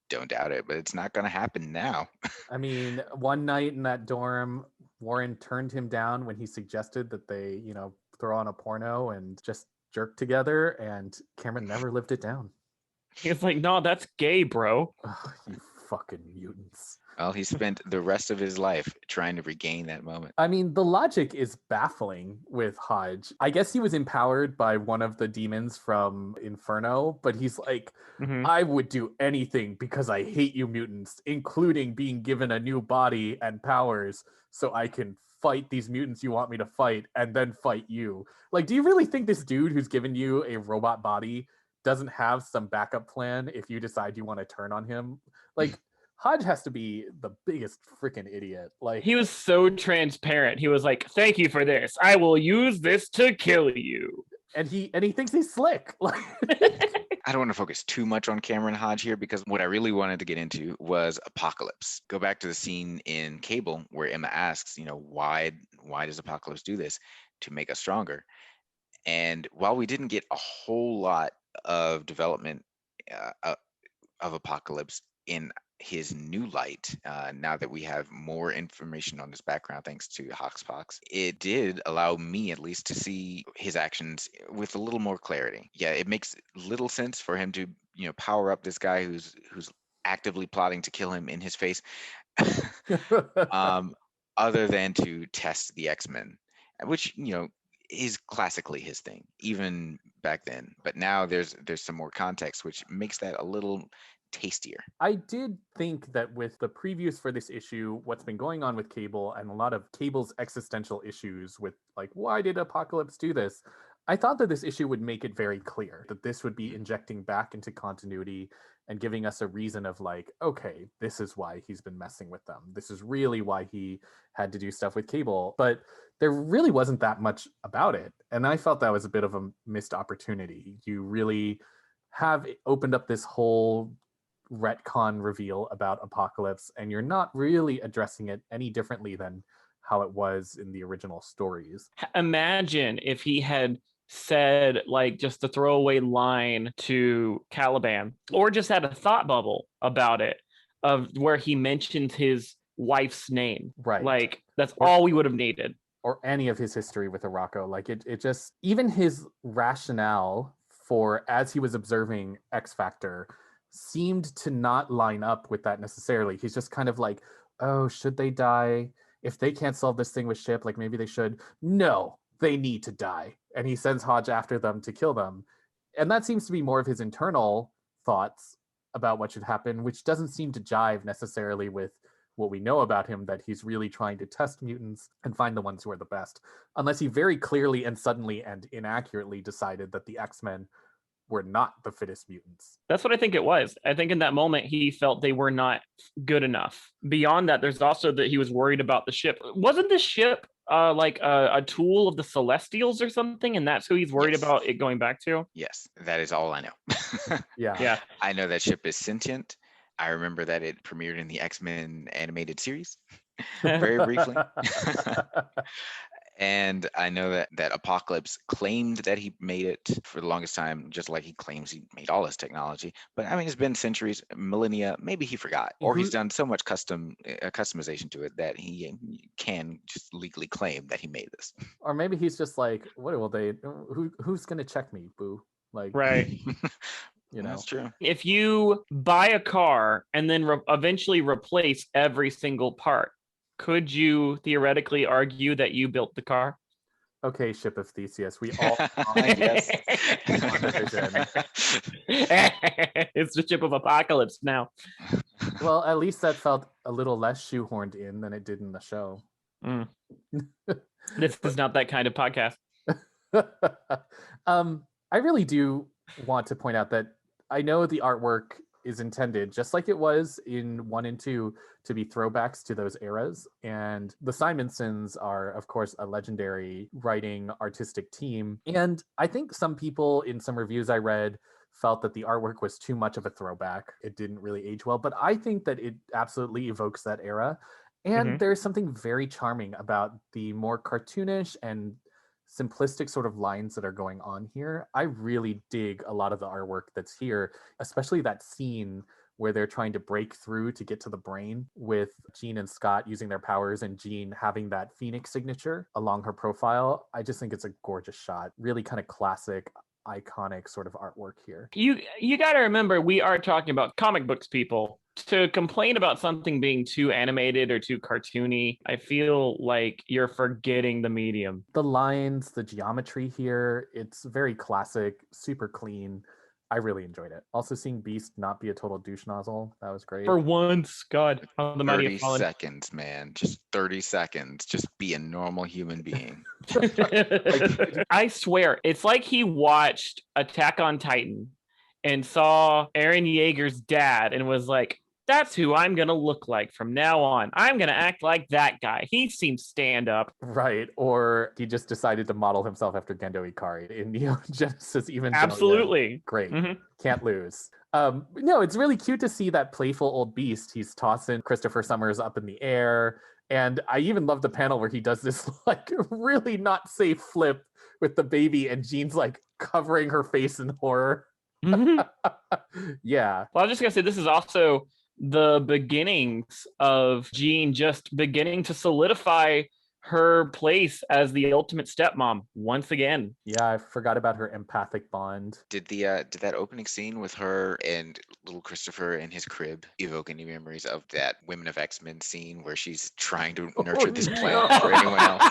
don't doubt it, but it's not gonna happen now. I mean, one night in that dorm, Warren turned him down when he suggested that they, throw on a porno and just jerk together, and Cameron never lived it down. He's like, no, that's gay, bro. Ugh, you fucking mutants. Well, he spent the rest of his life trying to regain that moment. I mean, the logic is baffling with Hodge. I guess he was empowered by one of the demons from Inferno, but he's like, I would do anything because I hate you mutants, including being given a new body and powers so I can fight these mutants you want me to fight and then fight you. Like, do you really think this dude who's given you a robot body doesn't have some backup plan if you decide you want to turn on him? Like, Hodge has to be the biggest freaking idiot. Like, he was so transparent. He was like, "Thank you for this. I will use this to kill you." And he thinks he's slick. Like, I don't want to focus too much on Cameron Hodge here because what I really wanted to get into was Apocalypse. Go back to the scene in Cable where Emma asks, why does Apocalypse do this? To make us stronger. And while we didn't get a whole lot of development of Apocalypse in his new light, now that we have more information on his background thanks to Hoxpox, it did allow me at least to see his actions with a little more clarity. Yeah, it makes little sense for him to power up this guy who's actively plotting to kill him in his face, other than to test the X-Men, which is classically his thing even back then. But now there's some more context which makes that a little tastier. I did think that with the previews for this issue, what's been going on with Cable and a lot of Cable's existential issues with, like, why did Apocalypse do this? I thought that this issue would make it very clear that this would be injecting back into continuity and giving us a reason of, like, okay, this is why he's been messing with them. This is really why he had to do stuff with Cable. But there really wasn't that much about it. And I felt that was a bit of a missed opportunity. You really have opened up this whole retcon reveal about Apocalypse, and you're not really addressing it any differently than how it was in the original stories. Imagine if he had said, like, just a throwaway line to Caliban, or just had a thought bubble about it, of where he mentioned his wife's name. Right. Like, that's all we would have needed. Or any of his history with Oracle. Like, it just, even his rationale for, as he was observing X Factor, seemed to not line up with that necessarily. He's just kind of like, oh, should they die? If they can't solve this thing with Ship, like, maybe they should. No, they need to die. And he sends Hodge after them to kill them. And that seems to be more of his internal thoughts about what should happen, which doesn't seem to jive necessarily with what we know about him, that he's really trying to test mutants and find the ones who are the best. Unless he very clearly and suddenly and inaccurately decided that the X-Men were not the fittest mutants. That's what I think it was. I think in that moment he felt they were not good enough. Beyond that, there's also that he was worried about the ship. Wasn't the ship like a tool of the Celestials or something, and that's who he's worried about it going back to? Yes, that is all I know. Yeah. I know that ship is sentient. I remember that it premiered in the X-Men animated series very briefly. And I know that Apocalypse claimed that he made it for the longest time, just like he claims he made all his technology. But I mean, it's been centuries, millennia. Maybe he forgot, or he's done so much customization to it that he can just legally claim that he made this. Or maybe he's just like, what will they? Who's gonna check me, boo? Like, right. That's true. If you buy a car and then eventually replace every single part, could you theoretically argue that you built the car? Okay, Ship of Theseus, we all Yes. It's the Ship of Apocalypse now. Well, at least that felt a little less shoehorned in than it did in the show. Mm. This is not that kind of podcast. I really do want to point out that I know the artwork is intended, just like it was in 1 and 2, to be throwbacks to those eras. And the Simonsons are, of course, a legendary writing artistic team. And I think some people in some reviews I read felt that the artwork was too much of a throwback. It didn't really age well, but I think that it absolutely evokes that era. And there's something very charming about the more cartoonish and simplistic sort of lines that are going on here. I really dig a lot of the artwork that's here, especially that scene where they're trying to break through to get to the brain with Jean and Scott using their powers and Jean having that Phoenix signature along her profile. I just think it's a gorgeous shot. Really kind of classic, iconic sort of artwork here. You got to remember, we are talking about comic books, people. To complain about something being too animated or too cartoony, I feel like you're forgetting the medium. The lines, the geometry here, it's very classic, super clean. I really enjoyed it. Also seeing Beast not be a total douche nozzle, that was great. For once, God, how the mighty 30 have fallen. seconds, man. Just 30 seconds. Just be a normal human being. I swear, it's like he watched Attack on Titan and saw Eren Yeager's dad and was like, that's who I'm going to look like from now on. I'm going to act like that guy. He seems stand up. Right. Or he just decided to model himself after Gendo Ikari in Neo Genesis Evangelion. Absolutely. Great. Can't lose. No, it's really cute to see that playful old Beast. He's tossing Christopher Summers up in the air. And I even love the panel where he does this like really not safe flip with the baby and Jean's like covering her face in horror. Yeah. Well, I was just going to say, this is also the beginnings of Jean just beginning to solidify her place as the ultimate stepmom once again. Yeah, I forgot about her empathic bond. Did that opening scene with her and little Christopher in his crib evoke any memories of that Women of X-Men scene where she's trying to nurture this plant for anyone else?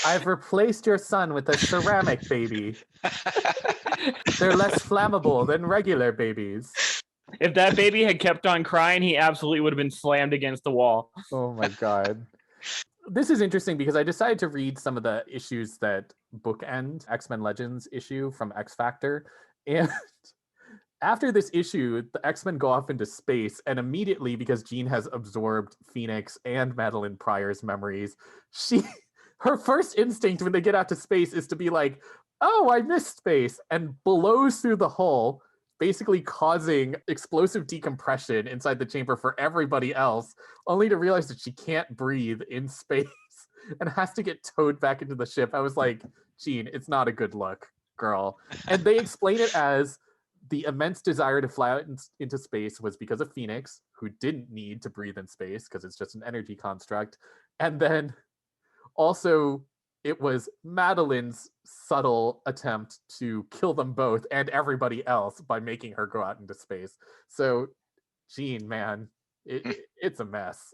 I've replaced your son with a ceramic baby. They're less flammable than regular babies. If that baby had kept on crying, he absolutely would have been slammed against the wall. Oh my God. This is interesting because I decided to read some of the issues that bookend X-Men Legends issue from X Factor. And after this issue, the X-Men go off into space, and immediately, because Jean has absorbed Phoenix and Madeline Pryor's memories, her first instinct when they get out to space is to be like, oh, I missed space, and blows through the hull, basically causing explosive decompression inside the chamber for everybody else, only to realize that she can't breathe in space and has to get towed back into the ship. I was like, Jean, it's not a good look, girl. And they explain it as the immense desire to fly out into space was because of Phoenix, who didn't need to breathe in space because it's just an energy construct. And then also, it was Madeline's subtle attempt to kill them both and everybody else by making her go out into space. So, Jean, man, it's a mess.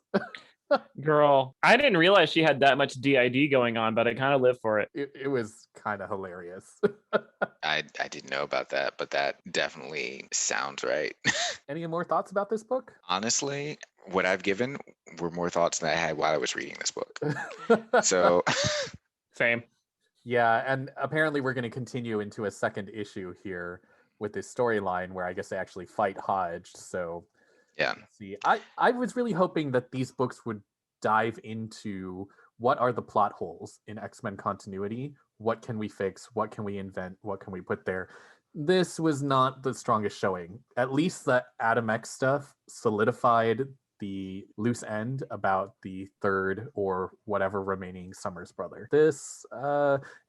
Girl, I didn't realize she had that much DID going on, but I kind of live for it. It was kind of hilarious. I didn't know about that, but that definitely sounds right. Any more thoughts about this book? Honestly, what I've given were more thoughts than I had while I was reading this book. So... Same. Yeah, and apparently we're going to continue into a second issue here with this storyline where I guess they actually fight Hodge. So yeah, see, I was really hoping that these books would dive into what are the plot holes in X-Men continuity. What can we fix? What can we invent? What can we put there? This was not the strongest showing. At least the Adam X stuff solidified the loose end about the third or whatever remaining Summers brother. This,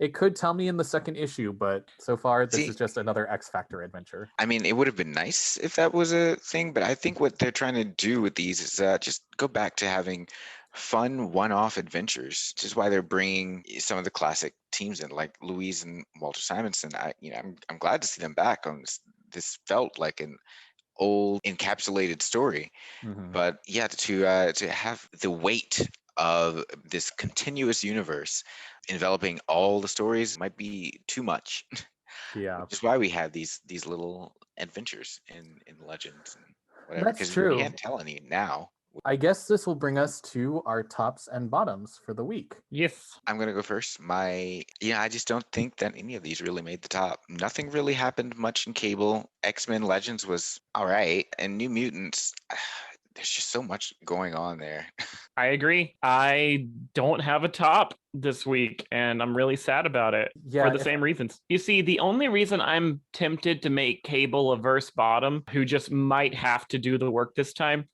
it could tell me in the second issue, but so far this is just another X Factor adventure. I mean, it would have been nice if that was a thing, but I think what they're trying to do with these is just go back to having fun one-off adventures, which is why they're bringing some of the classic teams in, like Louise and Walter Simonson. I'm glad to see them back on this. This felt like an old encapsulated story, but yeah, to have the weight of this continuous universe enveloping all the stories might be too much. Yeah, which is why we have these little adventures in Legends and whatever. That's Because true. we can't tell any now. I guess this will bring us to our tops and bottoms for the week. Yes. I'm gonna go first. I just don't think that any of these really made the top. Nothing really happened much in cable. X-Men Legends was all right, and New Mutants. There's just so much going on there. I agree. I don't have a top this week, and I'm really sad about it for the same reasons. You see, the only reason I'm tempted to make Cable a verse bottom, who just might have to do the work this time,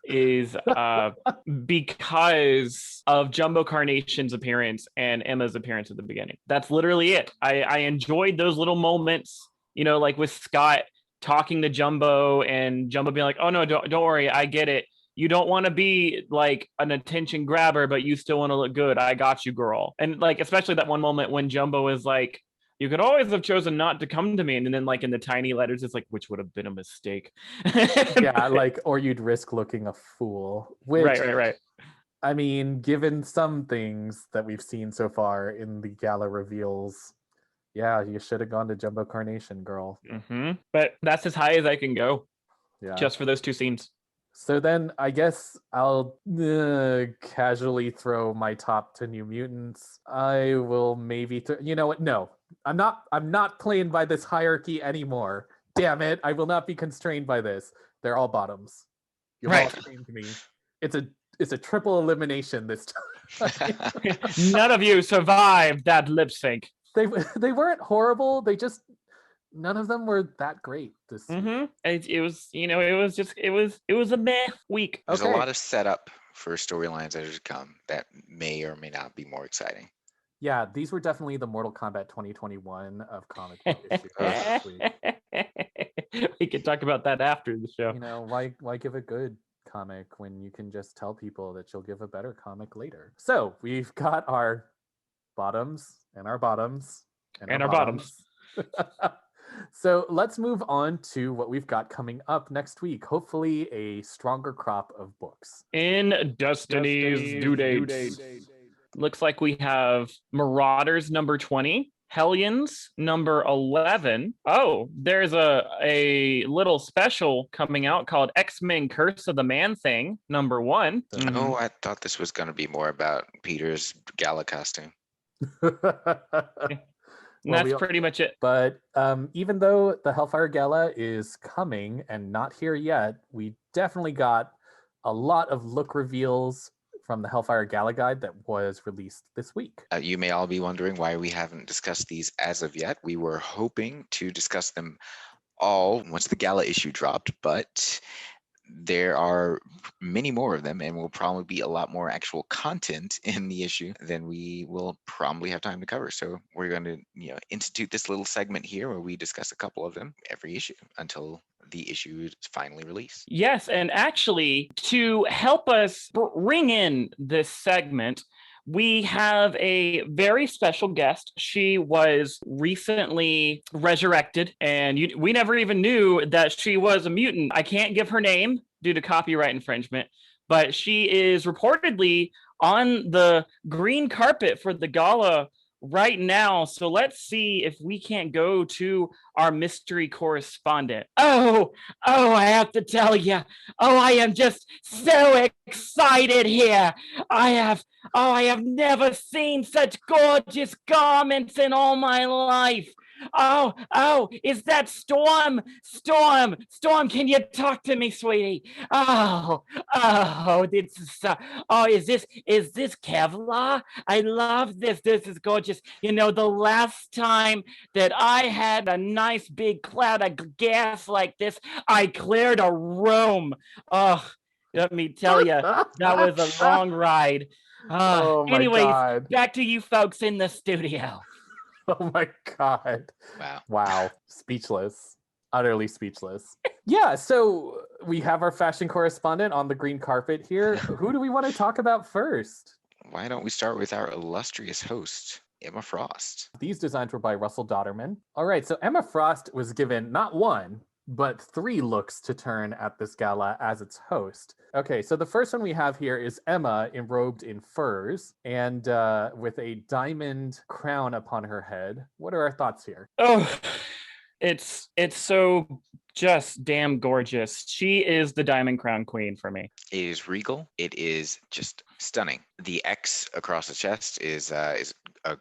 is because of Jumbo Carnation's appearance and Emma's appearance at the beginning. That's literally it. I enjoyed those little moments, like with Scott talking to Jumbo and Jumbo being like, oh no, don't worry, I get it. You don't want to be like an attention grabber, but you still want to look good. I got you, girl. And like, especially that one moment when Jumbo is like, you could always have chosen not to come to me. And then like in the tiny letters, it's like, which would have been a mistake. Yeah, like, or you'd risk looking a fool. Which, right. I mean, given some things that we've seen so far in the gala reveals, yeah, you should have gone to Jumbo Carnation, girl. Mm-hmm. But that's as high as I can go. Yeah. Just for those two scenes. So then I guess I'll casually throw my top to New Mutants. I will maybe you know what? No, I'm not playing by this hierarchy anymore. Damn it. I will not be constrained by this. They're all bottoms. You've all shamed me. It's a triple elimination this time. None of you survived that lip sync. They weren't horrible. None of them were that great this week. It was a meh week. There's a lot of setup for storylines that are to come that may or may not be more exciting. Yeah, these were definitely the Mortal Kombat 2021 of comic book issues this week. We can talk about that after the show. Why give a good comic when you can just tell people that you'll give a better comic later? So we've got our bottoms and our bottoms and our bottoms. So let's move on to what we've got coming up next week. Hopefully a stronger crop of books. In Destiny's Due Dates. Looks like we have Marauders number 20, Hellions number 11. Oh, there's a little special coming out called X-Men Curse of the Man-Thing number 1. Oh, I thought this was going to be more about Peter's gala costume. Well, that's pretty much it. But even though the Hellfire Gala is coming and not here yet, we definitely got a lot of look reveals from the Hellfire Gala guide that was released this week. You may all be wondering why we haven't discussed these as of yet. We were hoping to discuss them all once the gala issue dropped, but there are many more of them, and will probably be a lot more actual content in the issue than we will probably have time to cover. So we're going to, institute this little segment here where we discuss a couple of them every issue until the issue is finally released. Yes, and actually, to help us ring in this segment, we have a very special guest. She was recently resurrected, and we never even knew that she was a mutant. I can't give her name due to copyright infringement, but she is reportedly on the green carpet for the gala right now. So let's see if we can't go to our mystery correspondent. Oh, I have to tell you. Oh, I am just so excited here. I have never seen such gorgeous garments in all my life. Oh, is that Storm? Storm, can you talk to me, sweetie? Is this Kevlar? I love this. This is gorgeous. The last time that I had a nice big cloud of gas like this, I cleared a room. Oh, let me tell you, that was a long ride. Anyways, God. Back to you folks in the studio. Oh my God. Wow. Speechless. Utterly speechless. Yeah, so we have our fashion correspondent on the green carpet here. Who do we want to talk about first? Why don't we start with our illustrious host, Emma Frost? These designs were by Russell Dodderman. All right, so Emma Frost was given not one, but 3 looks to turn at this gala as its host. Okay, so the first one we have here is Emma enrobed in furs and with a diamond crown upon her head. What are our thoughts here? Oh, It's so just damn gorgeous. She is the Diamond Crown Queen for me. It is regal. It is just stunning. The X across the chest is a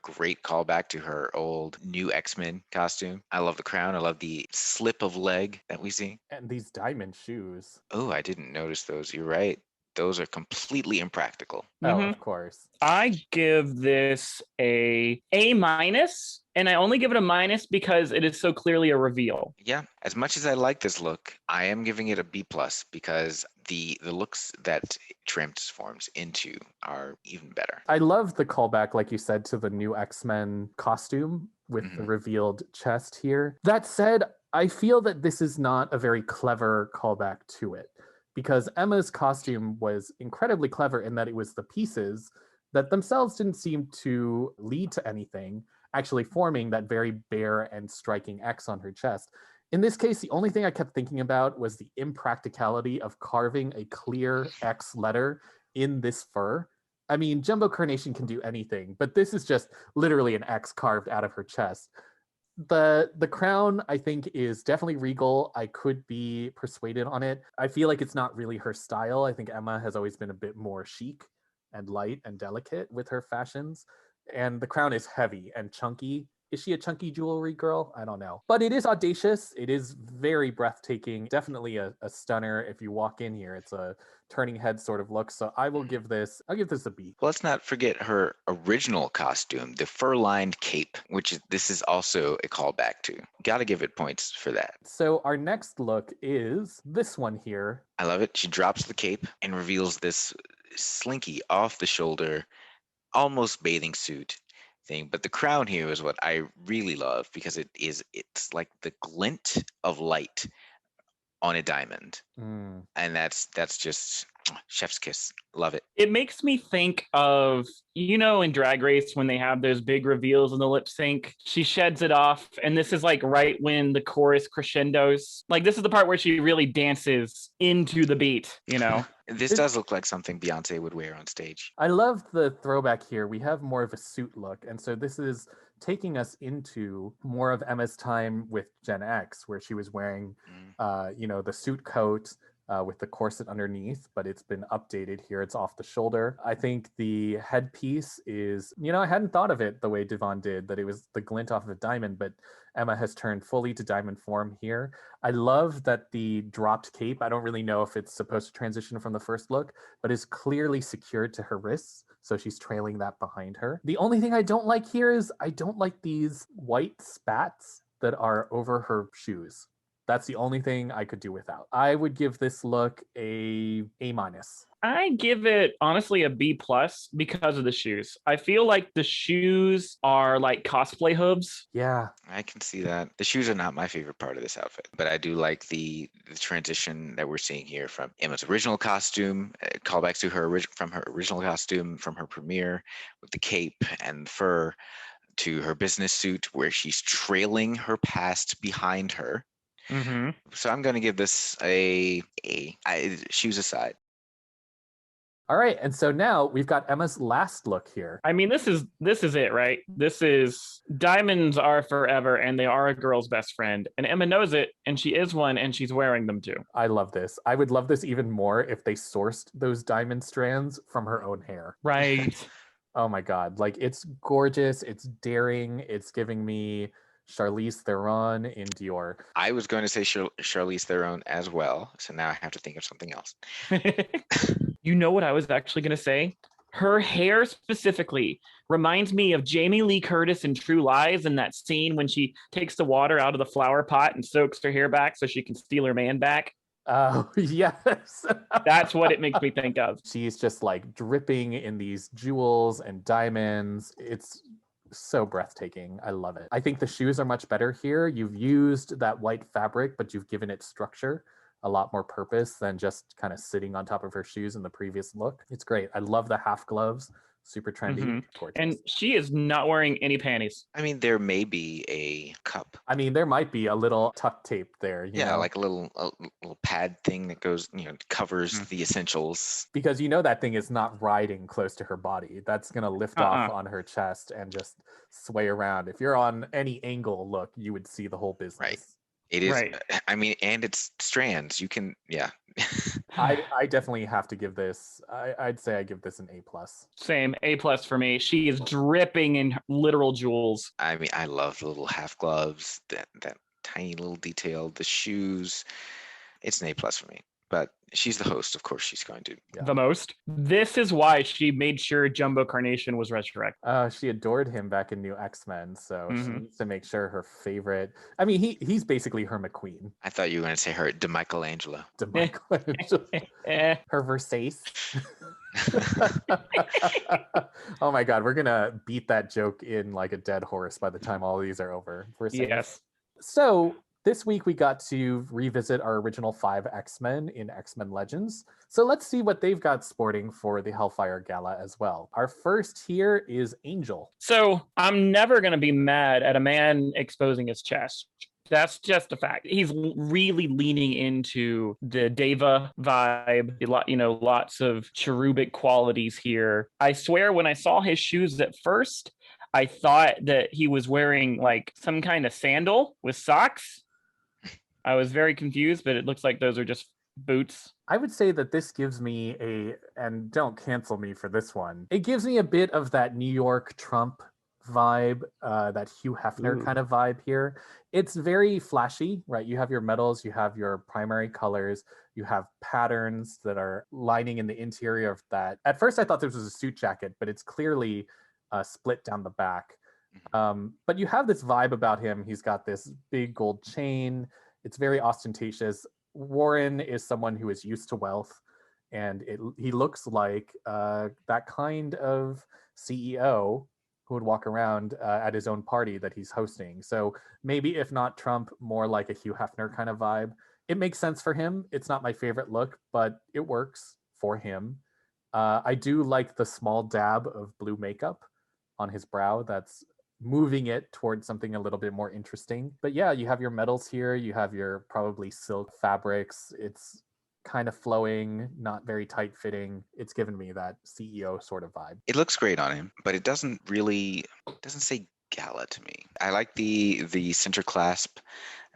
great callback to her old new X-Men costume. I love the crown. I love the slip of leg that we see. And these diamond shoes. Oh, I didn't notice those. You're right. Those are completely impractical. Oh, of course. I give this A minus, and I only give it a minus because it is so clearly a reveal. Yeah, as much as I like this look, I am giving it a B plus because the looks that it transforms into are even better. I love the callback, like you said, to the new X-Men costume with the revealed chest here. That said, I feel that this is not a very clever callback to it, because Emma's costume was incredibly clever in that it was the pieces that themselves didn't seem to lead to anything, actually forming that very bare and striking X on her chest. In this case, the only thing I kept thinking about was the impracticality of carving a clear X letter in this fur. I mean, Jumbo Carnation can do anything, but this is just literally an X carved out of her chest. The crown, I think, is definitely regal. I could be persuaded on it. I feel like it's not really her style. I think Emma has always been a bit more chic and light and delicate with her fashions. And the crown is heavy and chunky. Is she a chunky jewelry girl? I don't know. But it is audacious. It is very breathtaking. Definitely a stunner. If you walk in here, it's a turning head sort of look. So I'll give this a B. Well, let's not forget her original costume, the fur-lined cape, which this is also a callback to. Gotta give it points for that. So our next look is this one here. I love it. She drops the cape and reveals this slinky off the shoulder, almost bathing suit thing. But the crown here is what I really love because it's like the glint of light on a diamond. And that's just chef's kiss. Love it. It makes me think of, in Drag Race when they have those big reveals in the lip sync, she sheds it off. And this is like right when the chorus crescendos. Like this is the part where she really dances into the beat, This does look like something Beyonce would wear on stage. I love the throwback here. We have more of a suit look. And so this is taking us into more of Emma's time with Gen X, where she was wearing, the suit coat with the corset underneath, but it's been updated here. It's off the shoulder. I think the headpiece is, I hadn't thought of it the way DeVon did, that it was the glint off of a diamond, but Emma has turned fully to diamond form here. I love that the dropped cape, I don't really know if it's supposed to transition from the first look, but is clearly secured to her wrists. So she's trailing that behind her. The only thing I don't like here is I don't like these white spats that are over her shoes. That's the only thing I could do without. I would give this look a minus. I give it honestly a B plus because of the shoes. I feel like the shoes are like cosplay hooves. Yeah, I can see that. The shoes are not my favorite part of this outfit, but I do like the transition that we're seeing here from Emma's original costume, callbacks to from her original costume from her premiere with the cape and fur, to her business suit where she's trailing her past behind her. So I'm going to give this a shoes aside. All right, and so now we've got Emma's last look here. I mean, this is it, right? This is diamonds are forever, and they are a girl's best friend. And Emma knows it, and she is one, and she's wearing them too. I love this. I would love this even more if they sourced those diamond strands from her own hair. Right. Oh my God, like it's gorgeous, it's daring, it's giving me Charlize Theron in Dior. I was going to say Charlize Theron as well, so now I have to think of something else. You know what I was actually going to say? Her hair specifically reminds me of Jamie Lee Curtis in True Lies in that scene when she takes the water out of the flower pot and soaks her hair back so she can steal her man back. Oh, yes. That's what it makes me think of. She's just like dripping in these jewels and diamonds. It's so breathtaking. I love it. I think the shoes are much better here. You've used that white fabric, but you've given it structure, a lot more purpose than just kind of sitting on top of her shoes in the previous look. It's great. I love the half gloves. super trendy, gorgeous. And she is not wearing any panties. I mean, there may be a cup. I mean, there might be a little tuck tape there, you know? Like a little pad thing that goes, covers the essentials. Because that thing is not riding close to her body. That's going to lift off on her chest and just sway around. If you're on any angle look, you would see the whole business. Right. It is, right. I mean, and it's strands. You can, I definitely have to give this, I'd say I give this an A+. Same, A+ for me. She is dripping in literal jewels. I mean, I love the little half gloves, that tiny little detail, the shoes. It's an A+ for me. But she's the host, of course she's going to. The most. This is why she made sure Jumbo Carnation was resurrected. She adored him back in New X-Men, so she needs to make sure her favorite. I mean, he's basically her McQueen. I thought you were going to say her DeMichelangelo. Her Versace. Oh my God, we're gonna beat that joke in like a dead horse by the time all these are over. Versace. Yes. So this week we got to revisit our original 5 X-Men in X-Men Legends. So let's see what they've got sporting for the Hellfire Gala as well. Our first here is Angel. So I'm never going to be mad at a man exposing his chest. That's just a fact. He's really leaning into the Deva vibe, lots of cherubic qualities here. I swear when I saw his shoes at first, I thought that he was wearing like some kind of sandal with socks. I was very confused, but it looks like those are just boots. I would say that this gives me and don't cancel me for this one, it gives me a bit of that New York Trump vibe, that Hugh Hefner kind of vibe here. It's very flashy, right? You have your metals, you have your primary colors, you have patterns that are lining in the interior of that. At first I thought this was a suit jacket, but it's clearly split down the back. But you have this vibe about him. He's got this big gold chain. It's very ostentatious. Warren is someone who is used to wealth, and he looks like that kind of CEO who would walk around at his own party that he's hosting. So maybe if not Trump, more like a Hugh Hefner kind of vibe. It makes sense for him. It's not my favorite look, but it works for him. I do like the small dab of blue makeup on his brow. That's moving it towards something a little bit more interesting. But yeah, you have your metals here. You have your probably silk fabrics. It's kind of flowing, not very tight fitting. It's given me that CEO sort of vibe. It looks great on him, but it doesn't say gala to me. I like the center clasp,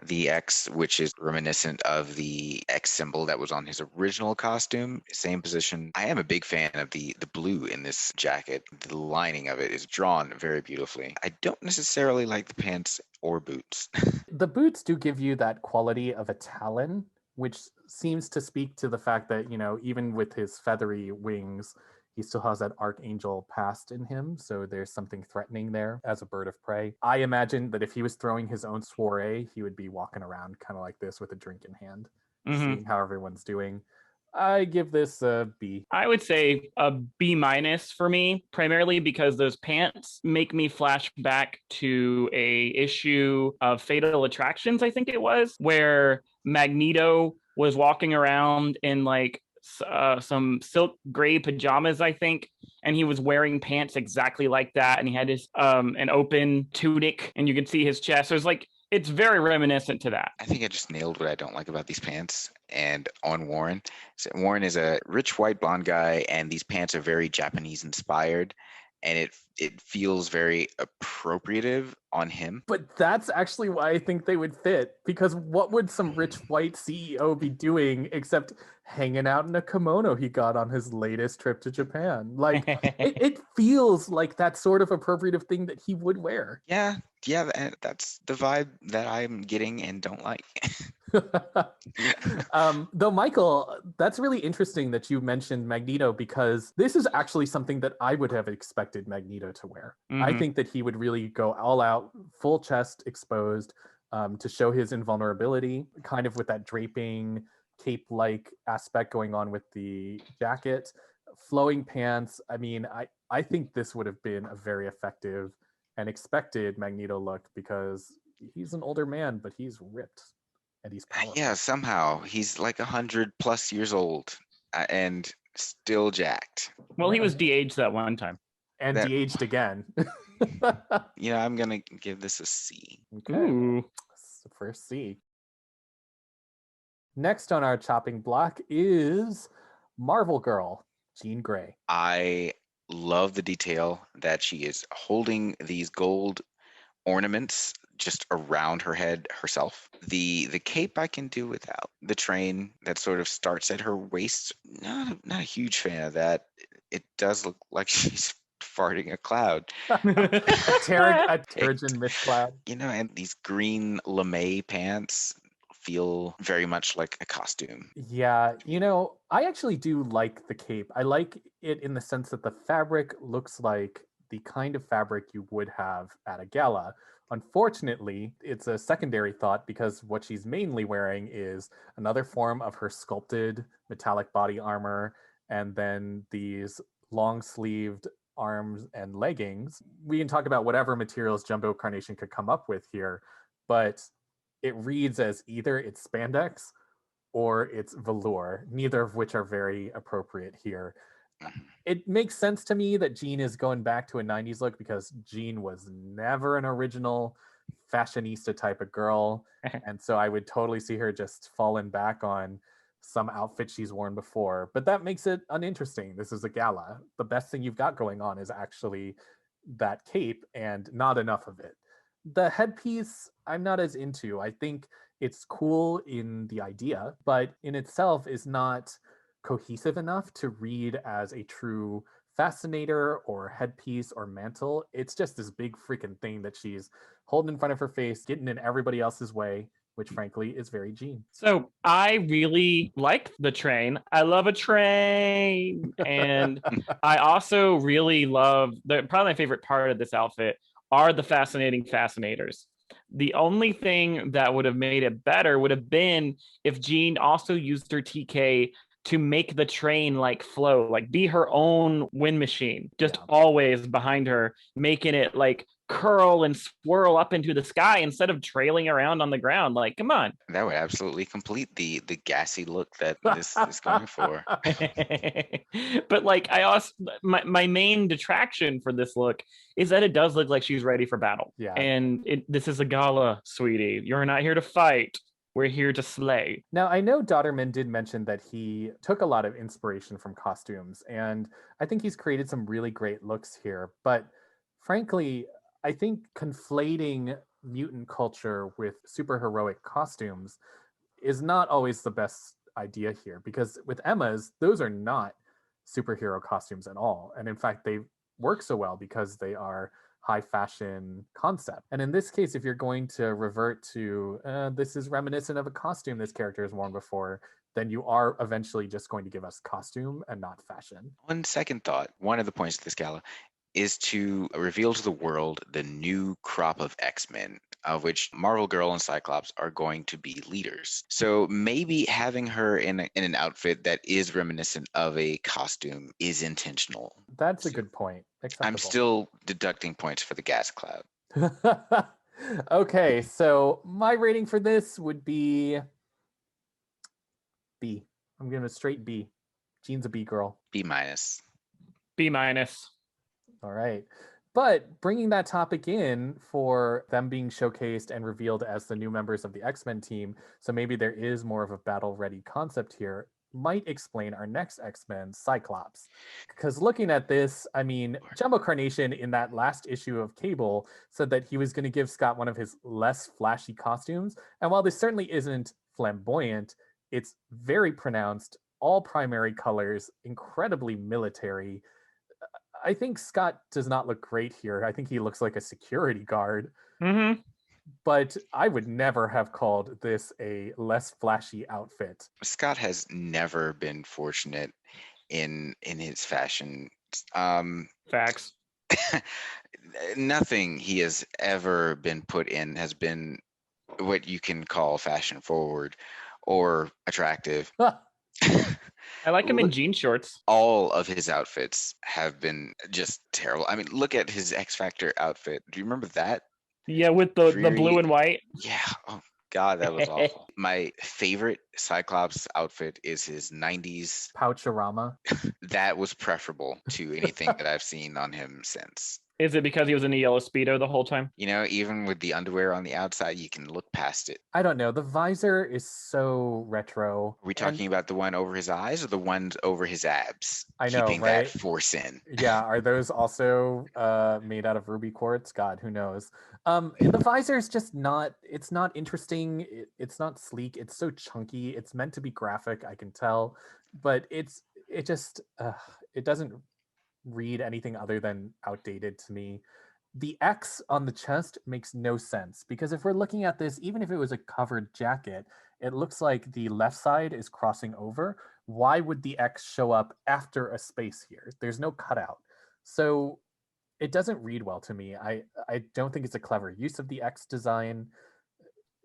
the X, which is reminiscent of the X symbol that was on his original costume, same position. I am a big fan of the blue in this jacket. The lining of it is drawn very beautifully. I don't necessarily like the pants or boots. The boots do give you that quality of a Talon, which seems to speak to the fact that, even with his feathery wings, he still has that archangel past in him, so there's something threatening there as a bird of prey. I imagine that if he was throwing his own soiree, he would be walking around kind of like this with a drink in hand, seeing how everyone's doing. I give this a B. I would say a B- for me, primarily because those pants make me flash back to a issue of Fatal Attractions, I think it was, where Magneto was walking around in like some silk gray pajamas, I think, and he was wearing pants exactly like that, and he had his an open tunic, and you could see his chest. So it's very reminiscent to that. I think I just nailed what I don't like about these pants. And on Warren, so Warren is a rich white blonde guy, and these pants are very Japanese inspired, and it feels very appropriative on him. But that's actually why I think they would fit, because what would some rich white CEO be doing except hanging out in a kimono he got on his latest trip to Japan? Like, it feels like that sort of appropriative thing that he would wear. Yeah, that's the vibe that I'm getting and don't like. Though, Michael, that's really interesting that you mentioned Magneto, because this is actually something that I would have expected Magneto to wear. I think that he would really go all out, full chest exposed, to show his invulnerability, kind of with that draping cape-like aspect going on with the jacket, flowing pants. I mean, I think this would have been a very effective and expected Magneto look, because he's an older man, but he's ripped. And he's powerful. Yeah, somehow he's like 100+ years old and still jacked. Well, he was de-aged that one time. And That- de-aged again. I'm gonna give this a C. Okay. Ooh. That's the first C. Next on our chopping block is Marvel Girl, Jean Grey. I love the detail that she is holding these gold ornaments just around her head herself. The cape I can do without. The train that sort of starts at her waist, not a huge fan of that. It does look like she's farting a cloud. A Terrigen myth cloud. And these green lame pants feel very much like a costume. Yeah, I actually do like the cape. I like it in the sense that the fabric looks like the kind of fabric you would have at a gala. Unfortunately, it's a secondary thought because what she's mainly wearing is another form of her sculpted metallic body armor and then these long-sleeved arms and leggings. We can talk about whatever materials Jumbo Carnation could come up with here, but it reads as either it's spandex or it's velour, neither of which are very appropriate here. It makes sense to me that Jean is going back to a 90s look because Jean was never an original fashionista type of girl. And so I would totally see her just falling back on some outfit she's worn before. But that makes it uninteresting. This is a gala. The best thing you've got going on is actually that cape and not enough of it. The headpiece, I'm not as into. I think it's cool in the idea, but in itself is not cohesive enough to read as a true fascinator or headpiece or mantle. It's just this big freaking thing that she's holding in front of her face, getting in everybody else's way, which frankly is very Jean. So I really like the train. I love a train. And I also really love, probably my favorite part of this outfit are the fascinating fascinators. The only thing that would have made it better would have been if Jean also used her TK to make the train like flow, like be her own wind machine, just always behind her, making it like curl and swirl up into the sky instead of trailing around on the ground. Like, come on. That would absolutely complete the gassy look that this is going for. But like, I also my main detraction for this look is that it does look like she's ready for battle. Yeah. And this is a gala, sweetie. You're not here to fight. We're here to slay. Now, I know Dotterman did mention that he took a lot of inspiration from costumes, and I think he's created some really great looks here. But frankly, I think conflating mutant culture with superheroic costumes is not always the best idea here, because with Emma's, those are not superhero costumes at all. And in fact, they work so well because they are high fashion concept. And in this case, if you're going to revert to this is reminiscent of a costume this character has worn before, then you are eventually just going to give us costume and not fashion. On second thought, one of the points of this gala is to reveal to the world the new crop of X-Men, of which Marvel Girl and Cyclops are going to be leaders. So maybe having her in an outfit that is reminiscent of a costume is intentional. That's a good point. Acceptable. I'm still deducting points for the gas cloud. Okay, so my rating for this would be B. I'm giving it a straight B. Jean's a B girl. B minus. B minus. All right. But bringing that topic in for them being showcased and revealed as the new members of the X-Men team, so maybe there is more of a battle-ready concept here, might explain our next X-Men, Cyclops. Because looking at this, I mean, Jumbo Carnation in that last issue of Cable said that he was going to give Scott one of his less flashy costumes. And while this certainly isn't flamboyant, it's very pronounced, all primary colors, incredibly military. I think Scott does not look great here. I think he looks like a security guard. Mm-hmm. But I would never have called this a less flashy outfit. Scott has never been fortunate in his fashion. Facts. Nothing he has ever been put in has been what you can call fashion forward or attractive. I like him in jean shorts. All of his outfits have been just terrible. I mean, look at his X Factor outfit. Do you remember that? Yeah, with the blue and white. Yeah. Oh, God, that was awful. My favorite Cyclops outfit is his 90s. Pouchorama. That was preferable to anything that I've seen on him since. Is it because he was in a yellow Speedo the whole time? You know, even with the underwear on the outside, you can look past it. I don't know. The visor is so retro. Are we talking about the one over his eyes or the ones over his abs? I know, Keeping right? that force in. Yeah, are those also made out of ruby quartz? God, who knows? The visor is just not, it's not interesting. It's not sleek. It's so chunky. It's meant to be graphic, I can tell, but it doesn't read anything other than outdated to me. The X on the chest makes no sense because if we're looking at this, even if it was a covered jacket, it looks like the left side is crossing over. Why would the X show up after a space here? There's no cutout. So it doesn't read well to me. I don't think it's a clever use of the X design.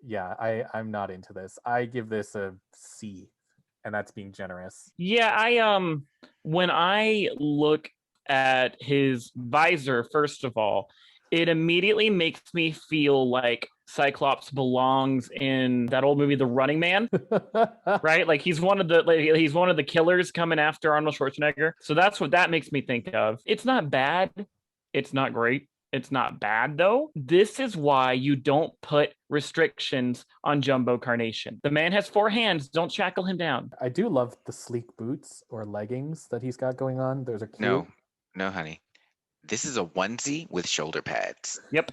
Yeah, I'm not into this. I give this a C, and that's being generous. Yeah, when I look at his visor, first of all, it immediately makes me feel like Cyclops belongs in that old movie, The Running Man, right? Like he's one of the killers coming after Arnold Schwarzenegger. So that's what that makes me think of. It's not bad. It's not great. It's not bad, though. This is why you don't put restrictions on Jumbo Carnation. The man has 4 hands. Don't shackle him down. I do love the sleek boots or leggings that he's got going on. Those are cute. No, honey. This is a onesie with shoulder pads. Yep.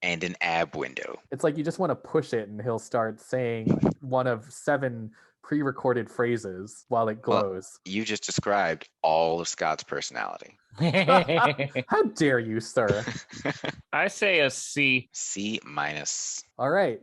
And an ab window. It's like you just want to push it and he'll start saying one of 7 pre-recorded phrases while it glows. Well, you just described all of Scott's personality. How dare you, sir? I say a C. C minus. All right.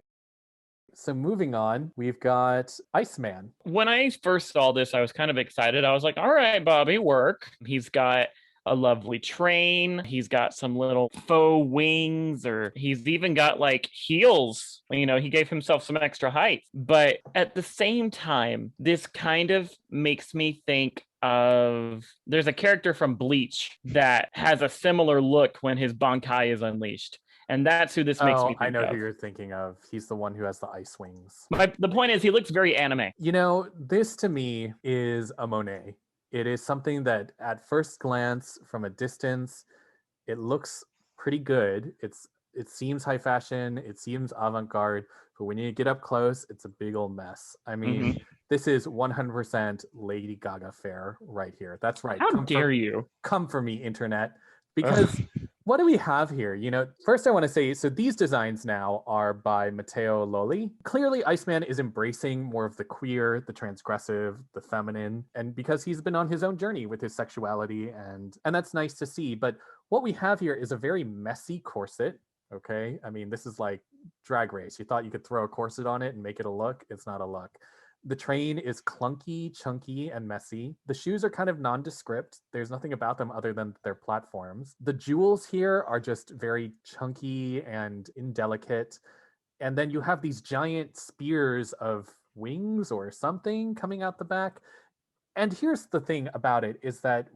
So moving on, we've got Iceman. When I first saw this, I was kind of excited. I was like, all right, Bobby, work. He's got a lovely train. He's got some little faux wings, or he's even got like heels. You know, he gave himself some extra height. But at the same time, this kind of makes me think of, there's a character from Bleach that has a similar look when his Bankai is unleashed. And that's who this makes me think of. I know who you're thinking of. He's the one who has the ice wings. The point is, he looks very anime. You know, this to me is a Monet. It is something that at first glance, from a distance, it looks pretty good. It seems high fashion, it seems avant-garde, but when you get up close, it's a big old mess. I mean, this is 100% Lady Gaga fare right here. That's right. How dare you? Come for me, internet. Because what do we have here? You know, first I want to say, so these designs now are by Matteo Lolli. Clearly, Iceman is embracing more of the queer, the transgressive, the feminine, and because he's been on his own journey with his sexuality, and that's nice to see. But what we have here is a very messy corset. Okay, I mean, this is like Drag Race. You thought you could throw a corset on it and make it a look. It's not a look. The train is clunky, chunky, and messy. The shoes are kind of nondescript. There's nothing about them other than their platforms. The jewels here are just very chunky and indelicate. And then you have these giant spears of wings or something coming out the back. And here's the thing about it is that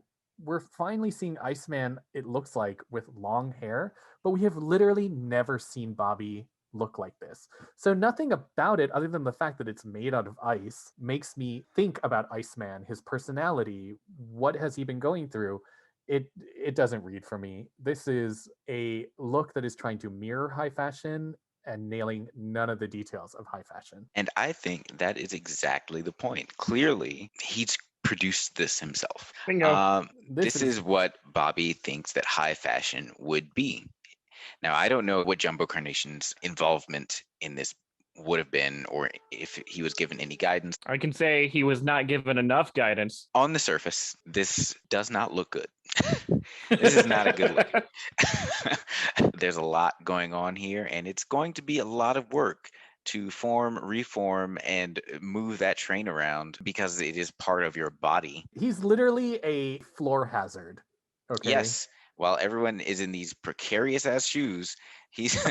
we're finally seeing Iceman, it looks like, with long hair, but we have literally never seen Bobby look like this. So nothing about it other than the fact that it's made out of ice makes me think about Iceman, his personality. What has he been going through? It doesn't read for me. This is a look that is trying to mirror high fashion and nailing none of the details of high fashion. And I think that is exactly the point. Clearly, he's produced this himself. This is what Bobby thinks that high fashion would be. Now, I don't know what Jumbo Carnation's involvement in this would have been, or if he was given any guidance. I can say he was not given enough guidance. On the surface, this does not look good. This is not a good look. There's a lot going on here, and it's going to be a lot of work to form, reform, and move that train around because it is part of your body. He's literally a floor hazard. Okay. Yes. while everyone is in these precarious ass shoes, he's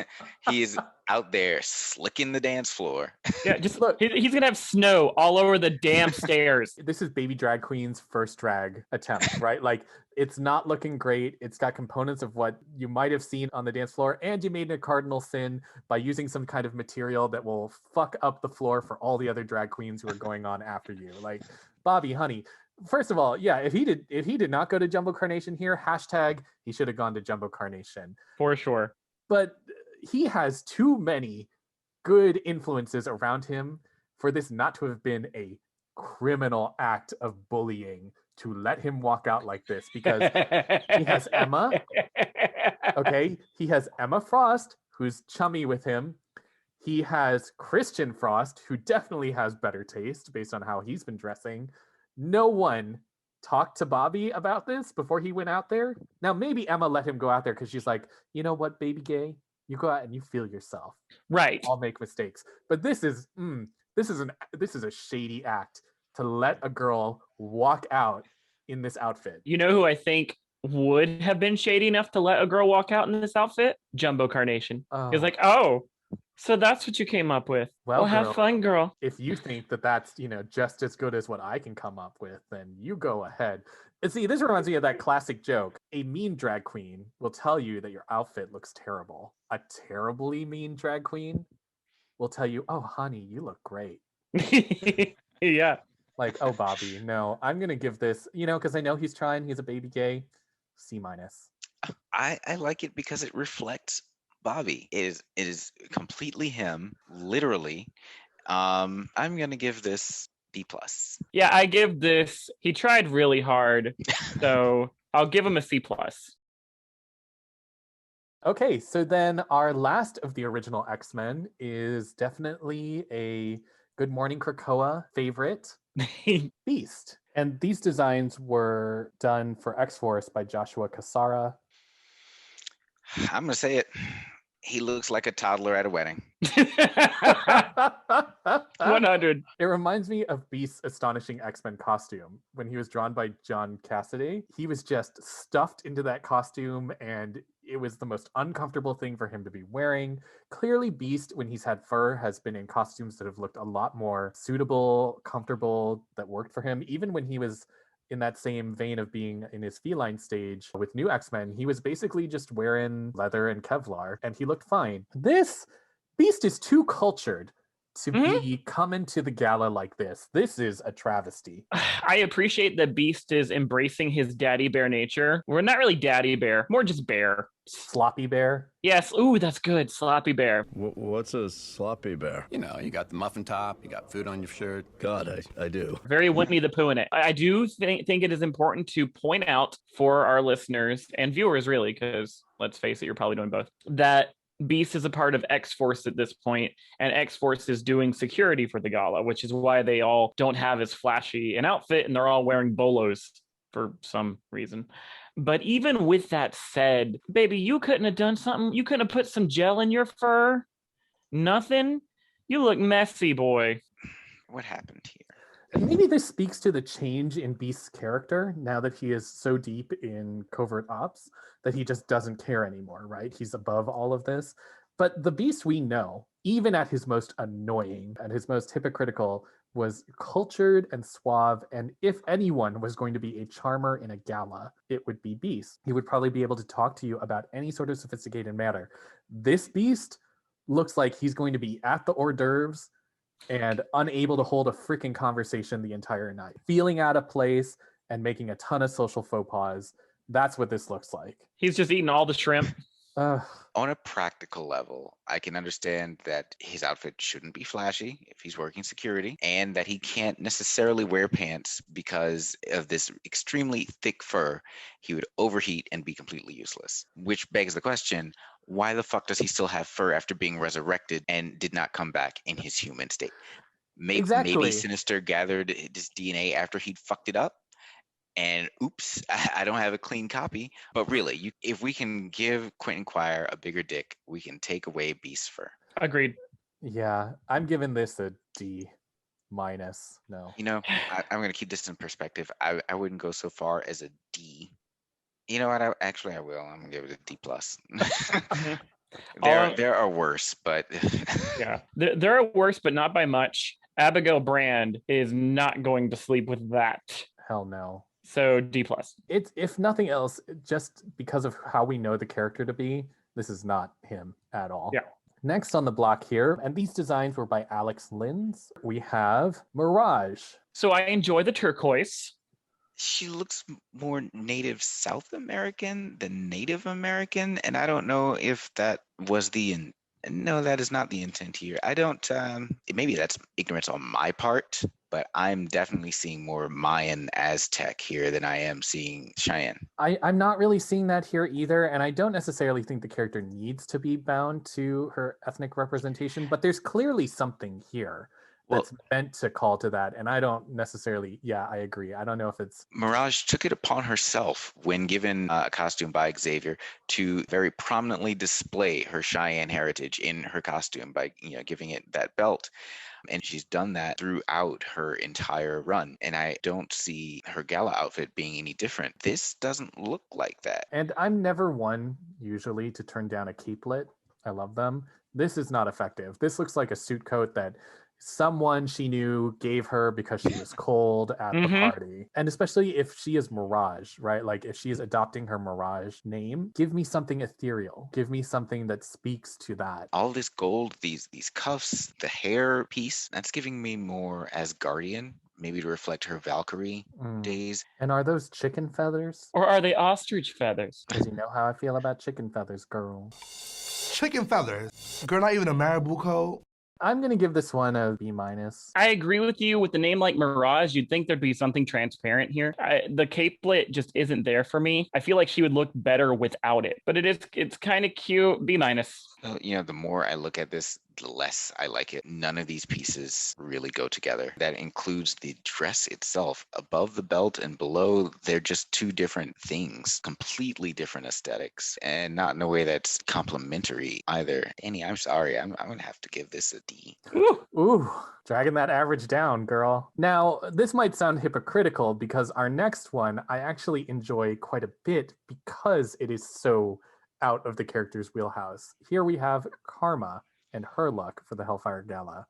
he is out there slicking the dance floor. Yeah, just Look. he's gonna have snow all over the damn stairs. This is baby drag queen's first drag attempt, right? Like, it's not looking great. It's got components of what you might have seen on the dance floor, and you made a cardinal sin by using some kind of material that will fuck up the floor for all the other drag queens who are going on after you. Like, Bobby, honey, first of all, yeah, if he did not go to Jumbo Carnation here, hashtag he should have gone to Jumbo Carnation. For sure. But he has too many good influences around him for this not to have been a criminal act of bullying to let him walk out like this, because he has Emma. Okay, he has Emma Frost, who's chummy with him. He has Christian Frost, who definitely has better taste based on how he's been dressing. No one talked to Bobby about this before he went out there. Now, maybe Emma let him go out there because she's like, you know what, baby gay? You go out and you feel yourself. Right. I'll make mistakes. But this is a shady act to let a girl walk out in this outfit. You know who I think would have been shady enough to let a girl walk out in this outfit? Jumbo Carnation. He's like, oh, so that's what you came up with. Well, have fun, girl. If you think that that's, just as good as what I can come up with, then you go ahead. And see, this reminds me of that classic joke. A mean drag queen will tell you that your outfit looks terrible. A terribly mean drag queen will tell you, oh, honey, you look great. Yeah. Like, oh, Bobby, no, I'm going to give this, because I know he's trying. He's a baby gay. C-. I like it because it reflects Bobby. It is completely him, literally. I'm going to give this B+. Yeah, I give this, he tried really hard, so I'll give him a C+. Okay, so then our last of the original X-Men is definitely a Good Morning Krakoa favorite, Beast. And these designs were done for X-Force by Joshua Cassara. I'm going to say it. He looks like a toddler at a wedding. 100. It reminds me of Beast's astonishing X-Men costume. When he was drawn by John Cassaday, he was just stuffed into that costume, and it was the most uncomfortable thing for him to be wearing. Clearly, Beast, when he's had fur, has been in costumes that have looked a lot more suitable, comfortable, that worked for him. Even when he was in that same vein of being in his feline stage with New X-Men, he was basically just wearing leather and Kevlar, and he looked fine. This Beast is too cultured to be coming to the gala like this. This is a travesty. I appreciate that Beast is embracing his daddy bear nature. We're not really daddy bear, more just bear. Sloppy bear? Yes. Ooh, that's good. Sloppy bear. What's a sloppy bear? You know, you got the muffin top, you got food on your shirt. God, I do. Very Winnie the Pooh in it. I do think it is important to point out for our listeners and viewers, really, because let's face it, you're probably doing both, that Beast is a part of X-Force at this point, and X-Force is doing security for the gala, which is why they all don't have as flashy an outfit, and they're all wearing bolos for some reason. But even with that said, baby, you couldn't have done something? You couldn't have put some gel in your fur? Nothing? You look messy, boy. What happened here? And maybe this speaks to the change in Beast's character now that he is so deep in covert ops that he just doesn't care anymore, right? He's above all of this. But the Beast we know, even at his most annoying and his most hypocritical, was cultured and suave. And if anyone was going to be a charmer in a gala, it would be Beast. He would probably be able to talk to you about any sort of sophisticated matter. This Beast looks like he's going to be at the hors d'oeuvres and unable to hold a freaking conversation the entire night, feeling out of place and making a ton of social faux pas. That's what this looks like. He's just eating all the shrimp. On a practical level, I can understand that his outfit shouldn't be flashy if he's working security, and that he can't necessarily wear pants because of this extremely thick fur. He would overheat and be completely useless, which begs the question, why the fuck does he still have fur after being resurrected and did not come back in his human state? Maybe Sinister gathered his DNA after he'd fucked it up. And oops, I don't have a clean copy. But really, if we can give Quentin Quire a bigger dick, we can take away Beast's fur. Agreed. Yeah, I'm giving this a D-. No. You know, I'm going to keep this in perspective. I wouldn't go so far as a D. You know what? I will. I'm gonna give it a D plus. Mhm. There are worse, but Yeah, there are worse, but not by much. Abigail Brand is not going to sleep with that. Hell no. So D plus. It's, if nothing else, just because of how we know the character to be, this is not him at all. Yeah. Next on the block here, and these designs were by Alex Linz, we have Mirage. So I enjoy the turquoise. she looks more native South American than Native American, and I don't know if that was no, that is not the intent here. I don't. Maybe that's ignorance on my part, but I'm definitely seeing more Mayan Aztec here than I am seeing Cheyenne. I'm not really seeing that here either, and I don't necessarily think the character needs to be bound to her ethnic representation, but there's clearly something here that's meant to call to that, and I don't necessarily, I agree. I don't know if it's... Mirage took it upon herself when given a costume by Xavier to very prominently display her Cheyenne heritage in her costume by giving it that belt. And she's done that throughout her entire run. And I don't see her gala outfit being any different. This doesn't look like that. And I'm never one, usually, to turn down a capelet. I love them. This is not effective. This looks like a suit coat that someone she knew gave her because she was cold at the party. And especially if she is Mirage, right? Like if she is adopting her Mirage name, give me something ethereal. Give me something that speaks to that. All this gold, these cuffs, the hair piece, that's giving me more Asgardian, maybe to reflect her Valkyrie days. And are those chicken feathers? Or are they ostrich feathers? Because you know how I feel about chicken feathers, girl. Chicken feathers? Girl, not even a marabou code? I'm going to give this one a B-. I agree with you. With the name like Mirage, you'd think there'd be something transparent here. The capelet just isn't there for me. I feel like she would look better without it, but it's kind of cute. B-. Well, the more I look at this, the less I like it. None of these pieces really go together. That includes the dress itself. Above the belt and below, they're just two different things, completely different aesthetics, and not in a way that's complementary either. Annie, I'm sorry. I'm going to have to give this a D. Ooh, dragging that average down, girl. Now, this might sound hypocritical because our next one I actually enjoy quite a bit because it is so out of the character's wheelhouse. Here we have Karma and her look for the Hellfire Gala.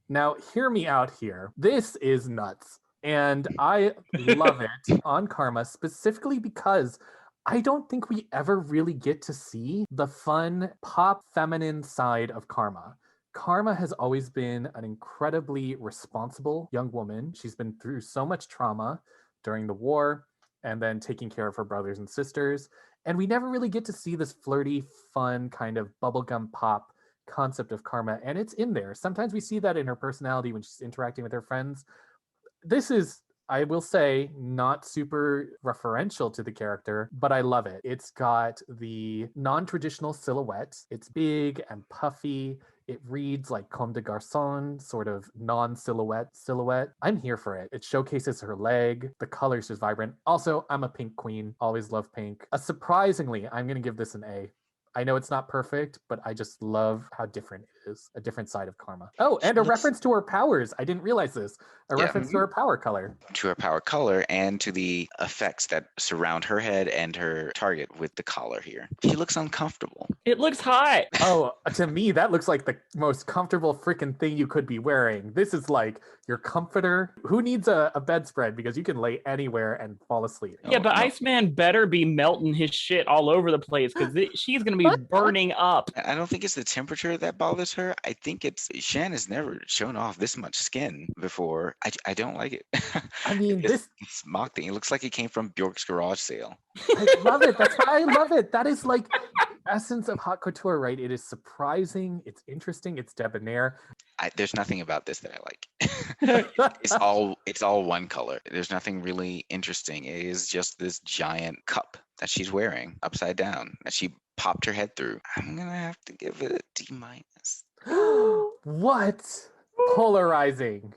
Now, hear me out here. This is nuts. And I love it on Karma specifically because I don't think we ever really get to see the fun, pop, feminine side of Karma. Karma has always been an incredibly responsible young woman. She's been through so much trauma during the war and then taking care of her brothers and sisters. And we never really get to see this flirty, fun kind of bubblegum pop concept of Karma, and it's in there. Sometimes we see that in her personality when she's interacting with her friends. This is, I will say, not super referential to the character, but I love it. It's got the non-traditional silhouette. It's big and puffy. It reads like Comme des Garçons, sort of silhouette. I'm here for it. It showcases her leg. The color's just vibrant. Also, I'm a pink queen. Always love pink. Surprisingly, I'm going to give this an A. I know it's not perfect, but I just love how different it is. A different side of Karma. Oh, and a reference to her powers. I didn't realize this. A reference to her power color. To her power color and to the effects that surround her head and her target with the collar here. She looks uncomfortable. It looks hot. Oh, to me, that looks like the most comfortable freaking thing you could be wearing. This is like your comforter. Who needs a bedspread? Because you can lay anywhere and fall asleep. Yeah, but Iceman better be melting his shit all over the place because she's going to be burning up. I don't think it's the temperature that bothers her. I think it's Shan has never shown off this much skin before. I don't like it. I mean, this mock thing. It looks like it came from Bjork's garage sale. I love it. That's why I love it. That is like the essence of haute couture, right? It is surprising. It's interesting. It's debonair. There's nothing about this that I like. It's all one color. There's nothing really interesting. It is just this giant cup that she's wearing upside down that she popped her head through. I'm gonna have to give it a D-. What? Polarizing.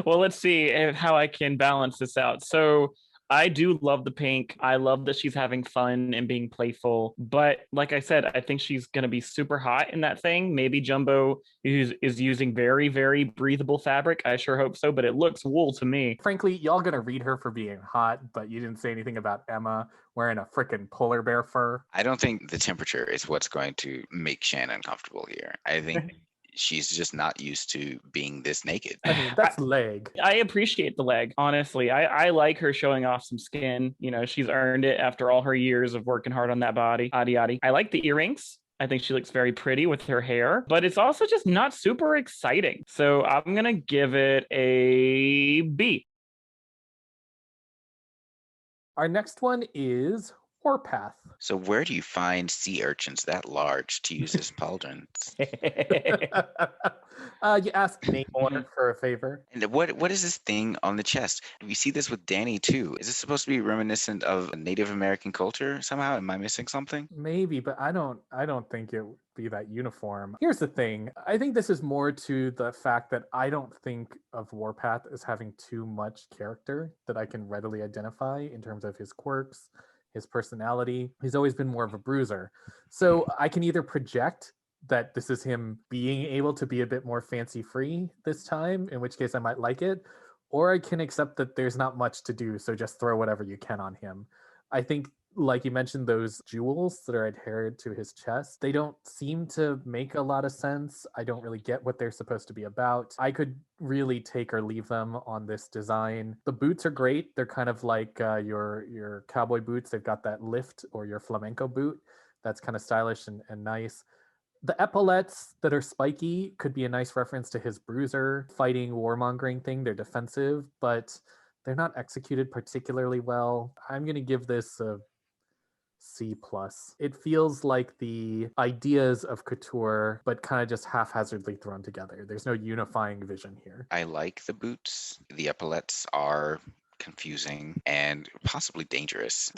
Well, let's see how I can balance this out. So I do love the pink. I love that she's having fun and being playful. But like I said, I think she's going to be super hot in that thing. Maybe Jumbo is using very, very breathable fabric. I sure hope so, but it looks wool to me. Frankly, y'all gonna read her for being hot, but you didn't say anything about Emma wearing a frickin' polar bear fur. I don't think the temperature is what's going to make Shannon comfortable here. I think she's just not used to being this naked. I mean, that's leg. I appreciate the leg, honestly. I like her showing off some skin. You know, she's earned it after all her years of working hard on that body. Adi adi. I like the earrings. I think she looks very pretty with her hair, but it's also just not super exciting. So I'm going to give it a B. Our next one is Warpath. So where do you find sea urchins that large to use as pauldrons? You asked Namor for a favor. And what is this thing on the chest? We see this with Danny too. Is this supposed to be reminiscent of Native American culture somehow? Am I missing something? Maybe, but I don't think it would be that uniform. Here's the thing. I think this is more to the fact that I don't think of Warpath as having too much character that I can readily identify in terms of his quirks, his personality. He's always been more of a bruiser. So I can either project that this is him being able to be a bit more fancy free this time, in which case I might like it, or I can accept that there's not much to do, so just throw whatever you can on him. I think, like you mentioned, those jewels that are adhered to his chest, they don't seem to make a lot of sense. I don't really get what they're supposed to be about. I could really take or leave them on this design. The boots are great. They're kind of like your cowboy boots. They've got that lift, or your flamenco boot. That's kind of stylish and nice. The epaulets that are spiky could be a nice reference to his bruiser fighting warmongering thing. They're defensive, but they're not executed particularly well. I'm going to give this a C+. It feels like the ideas of couture, but kind of just haphazardly thrown together. There's no unifying vision here. I like the boots. The epaulets are confusing and possibly dangerous.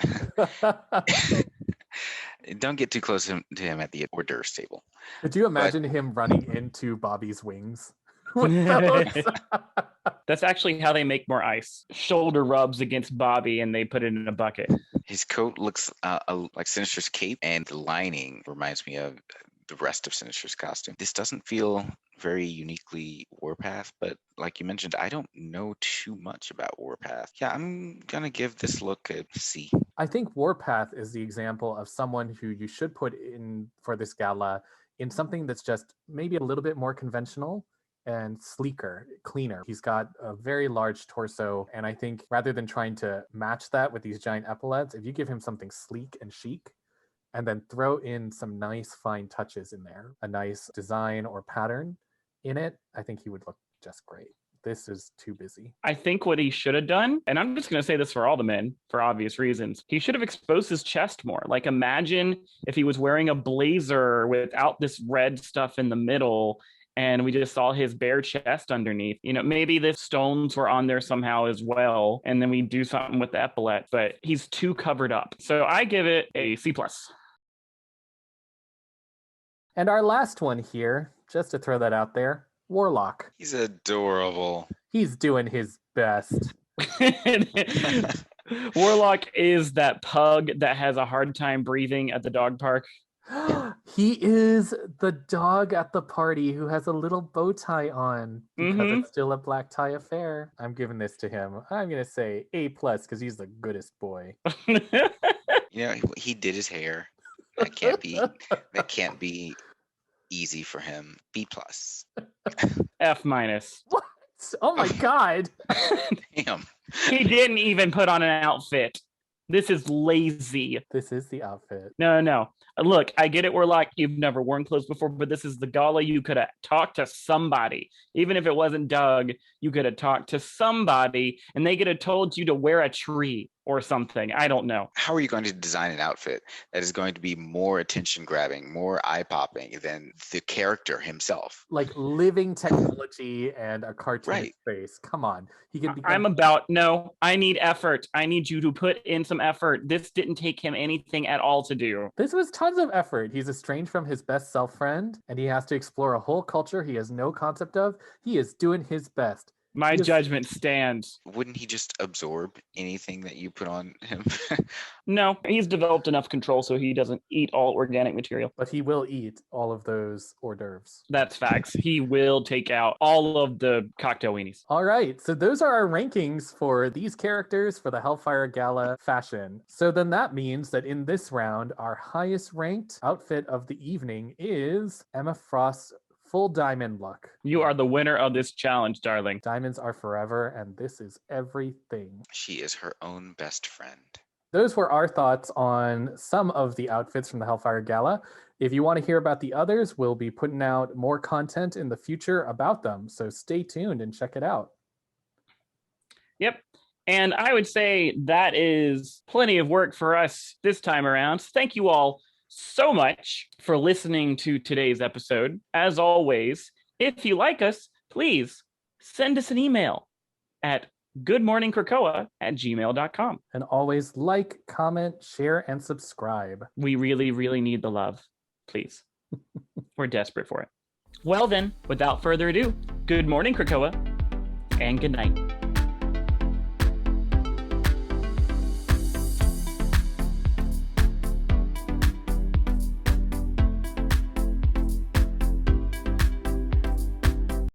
Don't get too close to him at the hors d'oeuvres table. Could you imagine him running into Bobby's wings? That's actually how they make more ice. Shoulder rubs against Bobby and they put it in a bucket. His coat looks like Sinister's cape, and the lining reminds me of the rest of Sinister's costume. This doesn't feel very uniquely Warpath, but like you mentioned, I don't know too much about Warpath. Yeah, I'm gonna give this look a C. I think Warpath is the example of someone who you should put in for this gala in something that's just maybe a little bit more conventional and sleeker, cleaner. He's got a very large torso, and I think rather than trying to match that with these giant epaulets, if you give him something sleek and chic, and then throw in some nice fine touches in there, a nice design or pattern in it, I think he would look just great. This is too busy. I think what he should have done, and I'm just going to say this for all the men for obvious reasons, he should have exposed his chest more. Like, imagine if he was wearing a blazer without this red stuff in the middle and we just saw his bare chest underneath. You know, maybe the stones were on there somehow as well, and then we do something with the epaulets, but he's too covered up. So I give it a C+. And our last one here, just to throw that out there, Warlock. He's adorable. He's doing his best. Warlock is that pug that has a hard time breathing at the dog park. He is the dog at the party who has a little bow tie on because it's still a black tie affair. I'm giving this to him. I'm going to say A+ because he's the goodest boy. You know, he did his hair. That can't be easy for him. B+. F-. What? Oh my God. Damn. He didn't even put on an outfit. This is lazy. This is the outfit. No. Look, I get it, Warlock. You've never worn clothes before, but this is the gala. You could have talked to somebody. Even if it wasn't Doug, you could have talked to somebody and they could have told you to wear a tree or something. I don't know. How are you going to design an outfit that is going to be more attention grabbing, more eye popping than the character himself? Like living technology and a cartoon Right. face. Come on. He can become... I need effort. I need you to put in some effort. This didn't take him anything at all to do. This was tons of effort. He's estranged from his best self friend, and he has to explore a whole culture he has no concept of. He is doing his best. My Yes. judgment stands. Wouldn't he just absorb anything that you put on him? No, he's developed enough control so he doesn't eat all organic material. But he will eat all of those hors d'oeuvres. That's facts. He will take out all of the cocktail weenies. All right, so those are our rankings for these characters for the Hellfire Gala fashion. So then that means that in this round, our highest ranked outfit of the evening is Emma Frost's full diamond look. You are the winner of this challenge, darling. Diamonds are forever, and this is everything. She is her own best friend. Those were our thoughts on some of the outfits from the Hellfire Gala. If you want to hear about the others, we'll be putting out more content in the future about them. So stay tuned and check it out. Yep. And I would say that is plenty of work for us this time around. Thank you all so much for listening to today's episode. As always, if you like us, please send us an email at goodmorningkrakoa@gmail.com. And always like, comment, share, and subscribe. We really, really need the love. Please. We're desperate for it. Well then, without further ado, good morning, Krakoa, and good night.